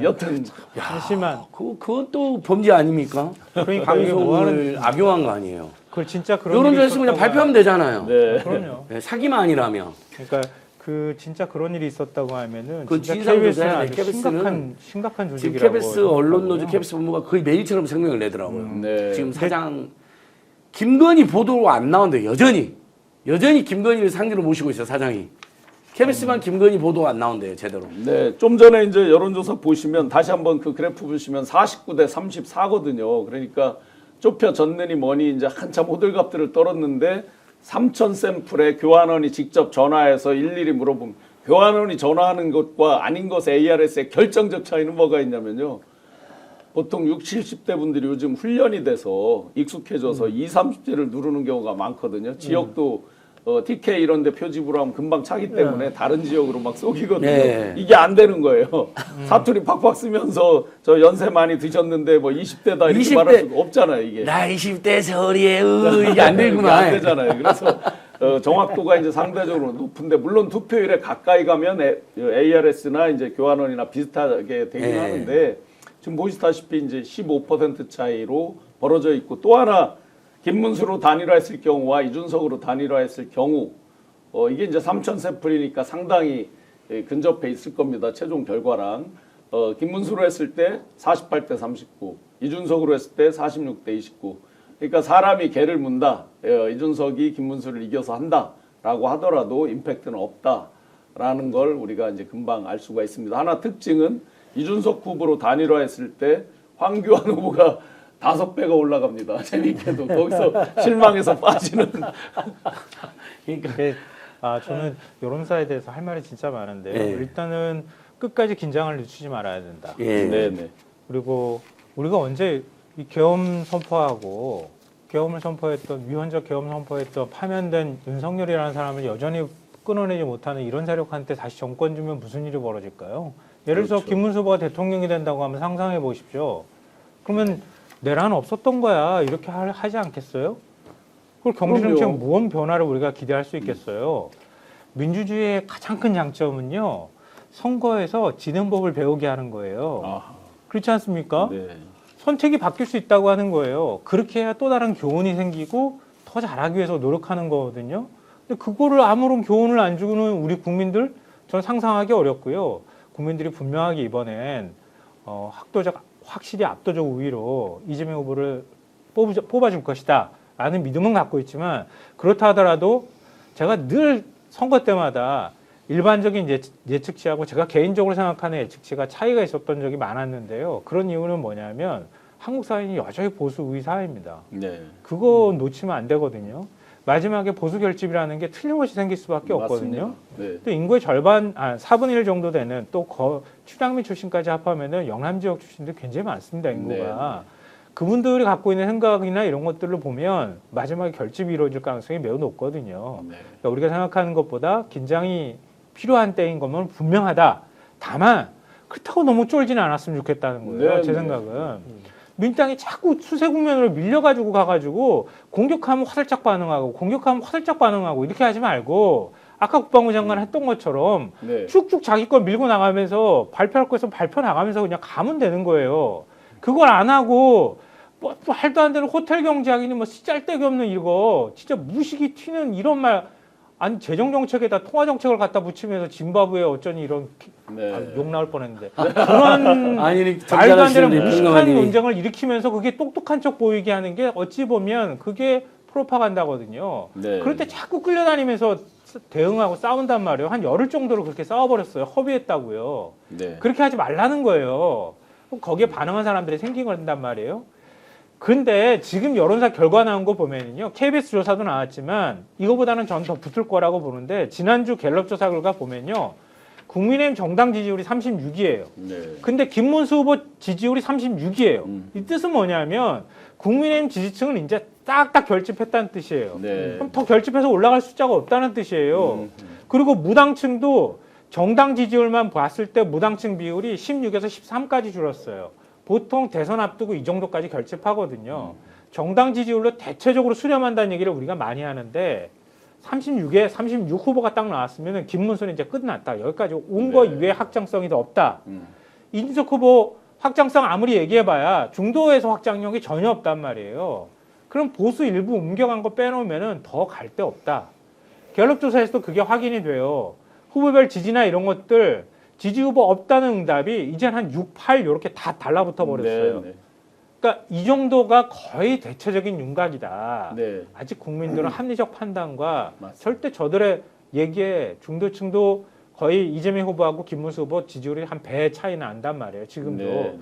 Speaker 1: 여튼
Speaker 4: 한심한.
Speaker 3: 그건 또 범죄 아닙니까?
Speaker 4: 그러니까 이게 뭐
Speaker 3: 방송을 악용한 거 아니에요.
Speaker 4: 그걸 진짜 그런
Speaker 3: 여론조사에서 그냥 발표하면 되잖아요.
Speaker 1: 네.
Speaker 4: 그럼요.
Speaker 3: 네, 사기만 아니라면.
Speaker 4: 그러니까 그 진짜 그런 일이 있었다고 하면은
Speaker 3: 그
Speaker 4: 진짜
Speaker 3: 진상
Speaker 4: KBS는
Speaker 3: 조사야.
Speaker 4: 아주
Speaker 3: KBS는
Speaker 4: 심각한
Speaker 3: 지금
Speaker 4: 조직이라고.
Speaker 3: KBS 언론노조 KBS 본부가 거의 매일처럼声明을 내더라고요.
Speaker 1: 네.
Speaker 3: 지금 사장 김건희 보도가 안 나오는데 여전히 김건희를 상대로 모시고 있어요, 사장이. KBS만 김건희 보도가 안 나온대요, 제대로.
Speaker 1: 네, 좀 전에 이제 여론조사 보시면 다시 한번 그 그래프 보시면 49대 34거든요. 그러니까 좁혀졌느니 뭐니 이제 한참 호들갑들을 떨었는데 3,000 샘플에 교환원이 직접 전화해서 일일이 물어보면 교환원이 전화하는 것과 아닌 것의 ARS의 결정적 차이는 뭐가 있냐면요. 보통 60, 70대 분들이 요즘 훈련이 돼서 익숙해져서 20, 30대를 누르는 경우가 많거든요. 지역도 TK 이런 데 표집으로 하면 금방 차기 때문에 다른 지역으로 막 쏘기거든요.
Speaker 3: 네.
Speaker 1: 이게 안 되는 거예요. 사투리 팍팍 쓰면서 저 연세 많이 드셨는데 뭐 20대다 이렇게
Speaker 3: 20대
Speaker 1: 말할 수가 없잖아요. 이게.
Speaker 3: 나 20대 서울이에 이게 안
Speaker 1: 이게
Speaker 3: 되구만.
Speaker 1: 안 되잖아요. 그래서 정확도가 이제 상대적으로 높은데 물론 투표율에 가까이 가면 ARS나 이제 교환원이나 비슷하게 되긴
Speaker 3: 네.
Speaker 1: 하는데 지금 보시다시피 이제 15% 차이로 벌어져 있고 또 하나 김문수로 단일화했을 경우와 이준석으로 단일화했을 경우 이게 이제 3천 샘플이니까 상당히 근접해 있을 겁니다. 최종 결과랑 김문수로 했을 때 48대 39, 이준석으로 했을 때 46대 29. 그러니까 사람이 개를 문다. 이준석이 김문수를 이겨서 한다라고 하더라도 임팩트는 없다라는 걸 우리가 이제 금방 알 수가 있습니다. 하나 특징은 이준석 후보로 단일화했을 때 황교안 후보가 5배가 올라갑니다. 재미있게도 거기서 실망해서 빠지는.
Speaker 3: 그러니까
Speaker 4: 저는 여론사에 대해서 할 말이 진짜 많은데요.
Speaker 3: 네.
Speaker 4: 일단은 끝까지 긴장을 늦추지 말아야 된다.
Speaker 3: 예.
Speaker 1: 네네.
Speaker 4: 그리고 우리가 언제 이 계엄 선포하고 계엄을 선포했던 위헌적 계엄 선포했던 파면된 윤석열이라는 사람을 여전히 끊어내지 못하는 이런 세력한테 다시 정권 주면 무슨 일이 벌어질까요? 예를 들어서
Speaker 1: 그렇죠.
Speaker 4: 김문수 후보가 대통령이 된다고 하면 상상해 보십시오. 그러면 내란 없었던 거야 이렇게 하지 않겠어요? 그걸 경제 정책에
Speaker 1: 그럼요.
Speaker 4: 무언 변화를 우리가 기대할 수 있겠어요? 민주주의의 가장 큰 장점은요. 선거에서 지는 법을 배우게 하는 거예요.
Speaker 1: 아하.
Speaker 4: 그렇지 않습니까?
Speaker 1: 네.
Speaker 4: 선택이 바뀔 수 있다고 하는 거예요. 그렇게 해야 또 다른 교훈이 생기고 더 잘하기 위해서 노력하는 거거든요. 근데 그거를 아무런 교훈을 안 주고는 우리 국민들 저는 상상하기 어렵고요. 국민들이 분명하게 이번엔 확실히 압도적 우위로 이재명 후보를 뽑아줄 것이다 라는 믿음은 갖고 있지만 그렇다 하더라도 제가 늘 선거 때마다 일반적인 예측치하고 제가 개인적으로 생각하는 예측치가 차이가 있었던 적이 많았는데요. 그런 이유는 뭐냐면 한국 사회는 여전히 보수 우위 사회입니다.
Speaker 1: 네.
Speaker 4: 그거 놓치면 안 되거든요. 마지막에 보수 결집이라는 게 틀림없이 생길 수밖에 없거든요.
Speaker 1: 맞습니다. 네.
Speaker 4: 또 인구의 절반, 4분의 1 정도 되는 또 출향민 출신까지 합하면은 영남 지역 출신들 굉장히 많습니다. 인구가. 그분들이 갖고 있는 생각이나 이런 것들을 보면 마지막에 결집이 이루어질 가능성이 매우 높거든요.
Speaker 1: 네.
Speaker 4: 그러니까 우리가 생각하는 것보다 긴장이 필요한 때인 것은 분명하다. 다만 그렇다고 너무 쫄지는 않았으면 좋겠다는 거예요.
Speaker 1: 네,
Speaker 4: 제
Speaker 1: 네.
Speaker 4: 생각은. 민주당이 자꾸 수세 국면으로 밀려가지고 가가지고 공격하면 화살짝 반응하고 공격하면 화살짝 반응하고 이렇게 하지 말고 아까 국방부 장관 했던 것처럼
Speaker 1: 네.
Speaker 4: 쭉쭉 자기 걸 밀고 나가면서 발표할 거 있으면 발표 나가면서 그냥 가면 되는 거예요. 그걸 안 하고 뭐 말도 안 되는 호텔 경제학이니 뭐 쓰잘데기 없는 이거 진짜 무식이 튀는 이런 말 아니 재정 정책에다 통화 정책을 갖다 붙이면서 짐바브웨 어쩌니 이런
Speaker 1: 네.
Speaker 4: 욕 나올 뻔했는데 그런
Speaker 3: 아니
Speaker 4: 말도 안 되는
Speaker 3: 정치하시는데
Speaker 4: 무식한
Speaker 3: 평론가님이
Speaker 4: 논쟁을 일으키면서 그게 똑똑한 척 보이게 하는 게 어찌 보면 그게 프로파간다거든요.
Speaker 1: 네.
Speaker 4: 그럴 때 자꾸 끌려다니면서 대응하고 싸운단 말이에요. 한 열흘 정도로 그렇게 싸워버렸어요. 허비했다고요.
Speaker 1: 네.
Speaker 4: 그렇게 하지 말라는 거예요. 그럼 거기에 반응한 사람들이 생긴단 말이에요. 근데 지금 여론사 결과 나온 거 보면은요. KBS 조사도 나왔지만 이거보다는 전 더 붙을 거라고 보는데 지난주 갤럽 조사 결과 보면요. 국민의힘 정당 지지율이 36이에요.
Speaker 1: 네.
Speaker 4: 근데 김문수 후보 지지율이 36이에요.
Speaker 1: 이
Speaker 4: 뜻은 뭐냐면 국민의힘 지지층은 이제 딱딱 결집했다는 뜻이에요.
Speaker 1: 네.
Speaker 4: 그럼 더 결집해서 올라갈 숫자가 없다는 뜻이에요. 그리고 무당층도 정당 지지율만 봤을 때 무당층 비율이 16에서 13까지 줄었어요. 보통 대선 앞두고 이 정도까지 결집하거든요. 정당 지지율로 대체적으로 수렴한다는 얘기를 우리가 많이 하는데 36에 36 후보가 딱 나왔으면 김문수는 이제 끝났다. 여기까지 온 거
Speaker 1: 네.
Speaker 4: 이외에 확장성이 더 없다. 이준석 후보 확장성 아무리 얘기해봐야 중도에서 확장력이 전혀 없단 말이에요. 그럼 보수 일부 옮겨간 거 빼놓으면 더 갈 데 없다. 갤럽조사에서도 그게 확인이 돼요. 후보별 지지나 이런 것들 지지 후보 없다는 응답이 이제 한 6, 8 이렇게 다 달라붙어 버렸어요.
Speaker 1: 네.
Speaker 4: 그러니까 이 정도가 거의 대체적인 윤곽이다.
Speaker 1: 네.
Speaker 4: 아직 국민들은 합리적 판단과
Speaker 1: 맞습니다.
Speaker 4: 절대 저들의 얘기에 중도층도 거의 이재명 후보하고 김문수 후보 지지율이 한 배 차이 난단 말이에요. 지금도.
Speaker 1: 네.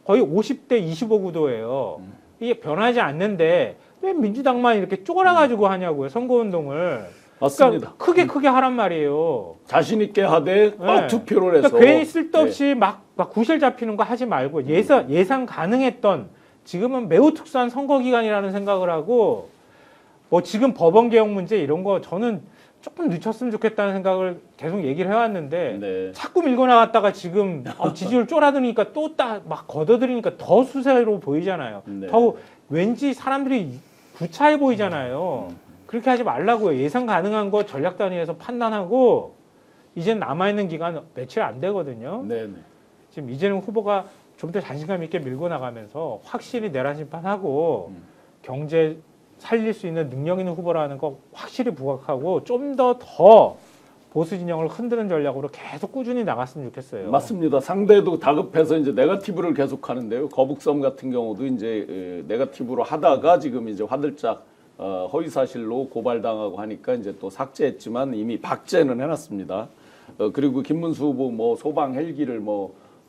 Speaker 4: 거의 50대 25 구도예요. 이게 변하지 않는데 왜 민주당만 이렇게 쪼그라가지고 하냐고요. 선거운동을.
Speaker 1: 맞습니다.
Speaker 4: 그러니까 크게 하란 말이에요.
Speaker 1: 자신 있게 하되
Speaker 4: 네.
Speaker 1: 투표를 해서
Speaker 4: 그러니까 괜히 쓸데없이 막 구실 잡히는 거 하지 말고 예상 가능했던 지금은 매우 특수한 선거 기간이라는 생각을 하고 뭐 지금 법원 개혁 문제 이런 거 저는 조금 늦췄으면 좋겠다는 생각을 계속 얘기를 해왔는데
Speaker 1: 네.
Speaker 4: 자꾸 밀고 나갔다가 지금 지지율 쫄아드니까 또 막 걷어들이니까 더 수세로 보이잖아요.
Speaker 1: 네.
Speaker 4: 더 왠지 사람들이 구차해 보이잖아요. 그렇게 하지 말라고요. 예상 가능한 거 전략 단위에서 판단하고 이젠 남아있는 기간 며칠 안 되거든요.
Speaker 1: 네, 네.
Speaker 4: 지금 이재명 후보가 좀 더 자신감 있게 밀고 나가면서 확실히 내란 심판하고 경제 살릴 수 있는 능력 있는 후보라는 거 확실히 부각하고 좀 더 보수 진영을 흔드는 전략으로 계속 꾸준히 나갔으면 좋겠어요.
Speaker 1: 맞습니다. 상대도 다급해서 이제 네거티브를 계속 하는데요. 거북섬 같은 경우도 이제 네거티브로 하다가 지금 이제 화들짝 허위 사실로 고발당하고 하니까 이제 또 삭제했지만 이미 박제는 해놨습니다. 그리고 김문수 후보 뭐 소방 헬기를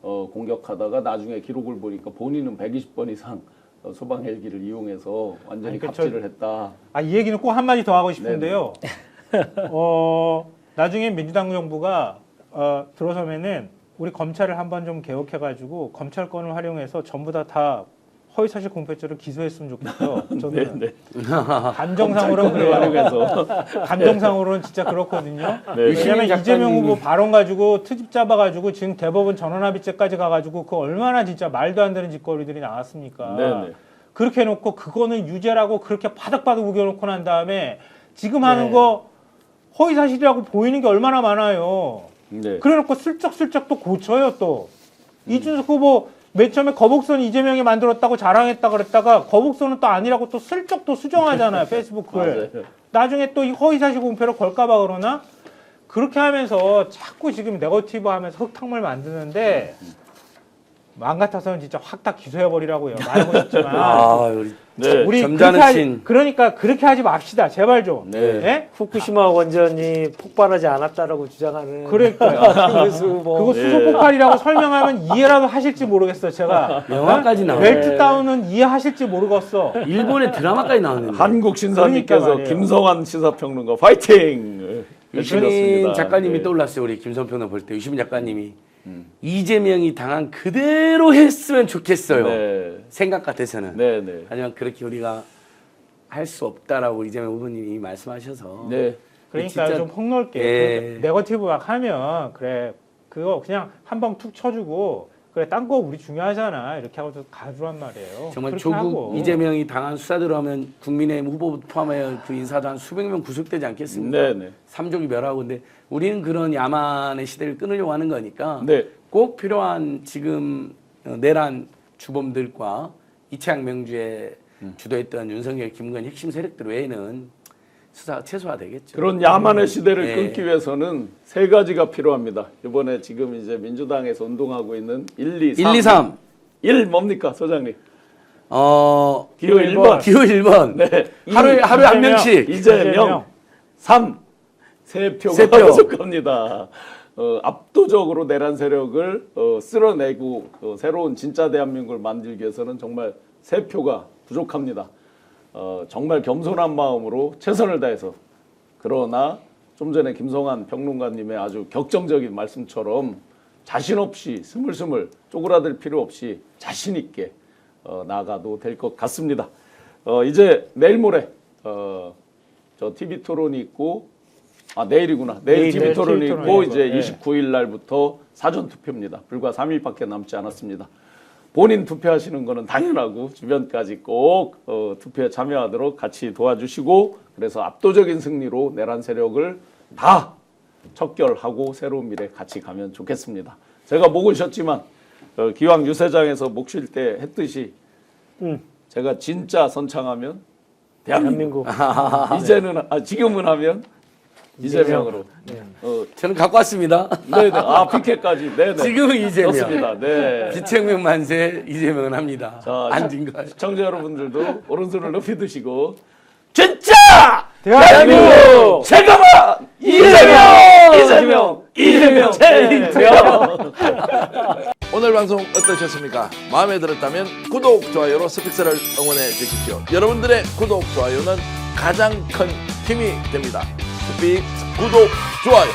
Speaker 1: 공격하다가 나중에 기록을 보니까 본인은 120번 이상 소방 헬기를 이용해서 완전히
Speaker 4: 그러니까
Speaker 1: 갑질을 했다.
Speaker 4: 이 얘기는 꼭 한마디 더 하고 싶은데요. 나중에 민주당 정부가 들어서면은 우리 검찰을 한번 좀 개혁해가지고 검찰권을 활용해서 전부 다 허위사실 공표죄로 기소했으면 좋겠어. 저는
Speaker 1: 네.
Speaker 4: 감정상으로는 그래요.
Speaker 1: 활용해서
Speaker 4: 감정상으로는 진짜 그렇거든요.
Speaker 1: 네.
Speaker 4: 왜냐하면
Speaker 3: 작가님이-
Speaker 4: 이재명 후보 발언 가지고 트집 잡아가지고 지금 대법원 전원합의죄까지 가가지고 그 얼마나 진짜 말도 안 되는 짓거리들이 나왔습니까.
Speaker 1: 네.
Speaker 4: 그렇게 해놓고 그거는 유죄라고 그렇게 바닥바닥 우겨놓고 난 다음에 지금 하는 거 허위사실이라고 보이는 게 얼마나 많아요.
Speaker 1: 네.
Speaker 4: 그래놓고 슬쩍슬쩍 또 고쳐요 또. 이준석 후보 맨 처음에 거북선 이재명이 만들었다고 자랑했다 그랬다가 거북선은 또 아니라고 또 슬쩍 또 수정하잖아요. 페이스북을.
Speaker 1: 맞아요.
Speaker 4: 나중에 또 이 허위사실 공표를 걸까봐 그러나 그렇게 하면서 자꾸 지금 네거티브 하면서 흙탕물 만드는데 마음 같아서는 진짜 확 다 기소해버리라고요. 말하고 싶지만
Speaker 3: 우리
Speaker 1: 네.
Speaker 4: 우리
Speaker 3: 점잖은 신.
Speaker 4: 그러니까 그렇게 하지 맙시다. 제발 좀.
Speaker 1: 네.
Speaker 4: 예?
Speaker 2: 후쿠시마 원전이 폭발하지 않았다라고 주장하는
Speaker 4: 그러니까요.
Speaker 2: 김문수 후보.
Speaker 4: 그거 수소 폭발이라고 설명하면 이해라도 하실지 모르겠어. 제가
Speaker 3: 영화까지
Speaker 4: 어?
Speaker 3: 나오네.
Speaker 4: 멜트다운은 이해하실지 모르겠어.
Speaker 3: 일본의 드라마까지 나왔는데.
Speaker 1: 한국 신사님께서
Speaker 4: 그러니까 말이에요.
Speaker 1: 김성환 시사평론가 파이팅!
Speaker 3: 유시민
Speaker 1: 해주셨습니다.
Speaker 3: 작가님이
Speaker 1: 네.
Speaker 3: 떠올랐어요. 우리 김선평을 볼 때 유시민 작가님이 이재명이 당한 그대로 했으면 좋겠어요.
Speaker 1: 네.
Speaker 3: 생각 같아서는.
Speaker 1: 네, 네.
Speaker 3: 하지만 그렇게 우리가 할 수 없다라고 이재명 후보님이 말씀하셔서
Speaker 1: 네.
Speaker 4: 그러니까
Speaker 3: 진짜-
Speaker 4: 좀 폭넓게
Speaker 3: 예.
Speaker 4: 그 네거티브 막 하면 그래 그거 그냥 한 방 툭 쳐주고 그래 딴 거 우리 중요하잖아 이렇게 하고 가주란 말이에요.
Speaker 3: 정말
Speaker 4: 그렇게
Speaker 3: 조국
Speaker 4: 하고.
Speaker 3: 이재명이 당한 수사대로 하면 국민의힘 후보 포함하여 그 인사도 한 수백 명 구속되지 않겠습니까?
Speaker 1: 네, 네.
Speaker 3: 삼족이 멸하고 근데 우리는 그런 야만의 시대를 끊으려고 하는 거니까
Speaker 1: 네.
Speaker 3: 꼭 필요한 지금 내란 주범들과 이채양 명주에 주도했던 윤석열, 김건희 핵심 세력들 외에는 수사가 최소화되겠죠.
Speaker 1: 그런 야만의 시대를
Speaker 3: 네.
Speaker 1: 끊기 위해서는 세 가지가 필요합니다. 이번에 지금 이제 민주당에서 운동하고 있는 1, 2, 3.
Speaker 3: 1, 2, 3.
Speaker 1: 1 뭡니까, 소장님?
Speaker 3: 기호
Speaker 1: 1번.
Speaker 3: 기호 1번.
Speaker 1: 네.
Speaker 3: 하루에 한 명씩.
Speaker 1: 이재명. 3. 세 표가
Speaker 3: 세 표.
Speaker 1: 부족합니다. 압도적으로 내란 세력을 쓸어내고 새로운 진짜 대한민국을 만들기 위해서는 정말 세 표가 부족합니다. 정말 겸손한 마음으로 최선을 다해서 그러나 좀 전에 김성환 평론가님의 아주 격정적인 말씀처럼 자신 없이 스물스물 쪼그라들 필요 없이 자신 있게 나아가도 될 것 같습니다. 이제 내일 모레 저 TV 토론이 있고 내일이구나. 내일 TV 토론이 있고 이제 29일 날부터 사전 투표입니다. 불과 3일밖에 남지 않았습니다. 본인 투표하시는 거는 당연하고 주변까지 꼭 투표에 참여하도록 같이 도와주시고 그래서 압도적인 승리로 내란 세력을 다 척결하고 새로운 미래 같이 가면 좋겠습니다. 제가 목 오셨지만 기왕 유세장에서 목 쉴 때 했듯이 제가 진짜 선창하면 대한민국 이제는 지금은 하면 이재명으로.
Speaker 3: 저는 갖고 왔습니다.
Speaker 1: 네네. PK까지. 네네.
Speaker 3: 지금은 이재명.
Speaker 1: 좋습니다. 네.
Speaker 3: 비책명 만세 이재명은 합니다.
Speaker 1: 자,
Speaker 3: 앉은 거.
Speaker 1: 시청자 여러분들도 오른손을 높이 드시고 진짜
Speaker 4: 대한민국
Speaker 1: 최강아 이재명
Speaker 5: 오늘 방송 어떠셨습니까? 마음에 들었다면 구독, 좋아요로 스픽스를 응원해 주십시오. 여러분들의 구독, 좋아요는 가장 큰 힘이 됩니다. 스픽 구독, 좋아요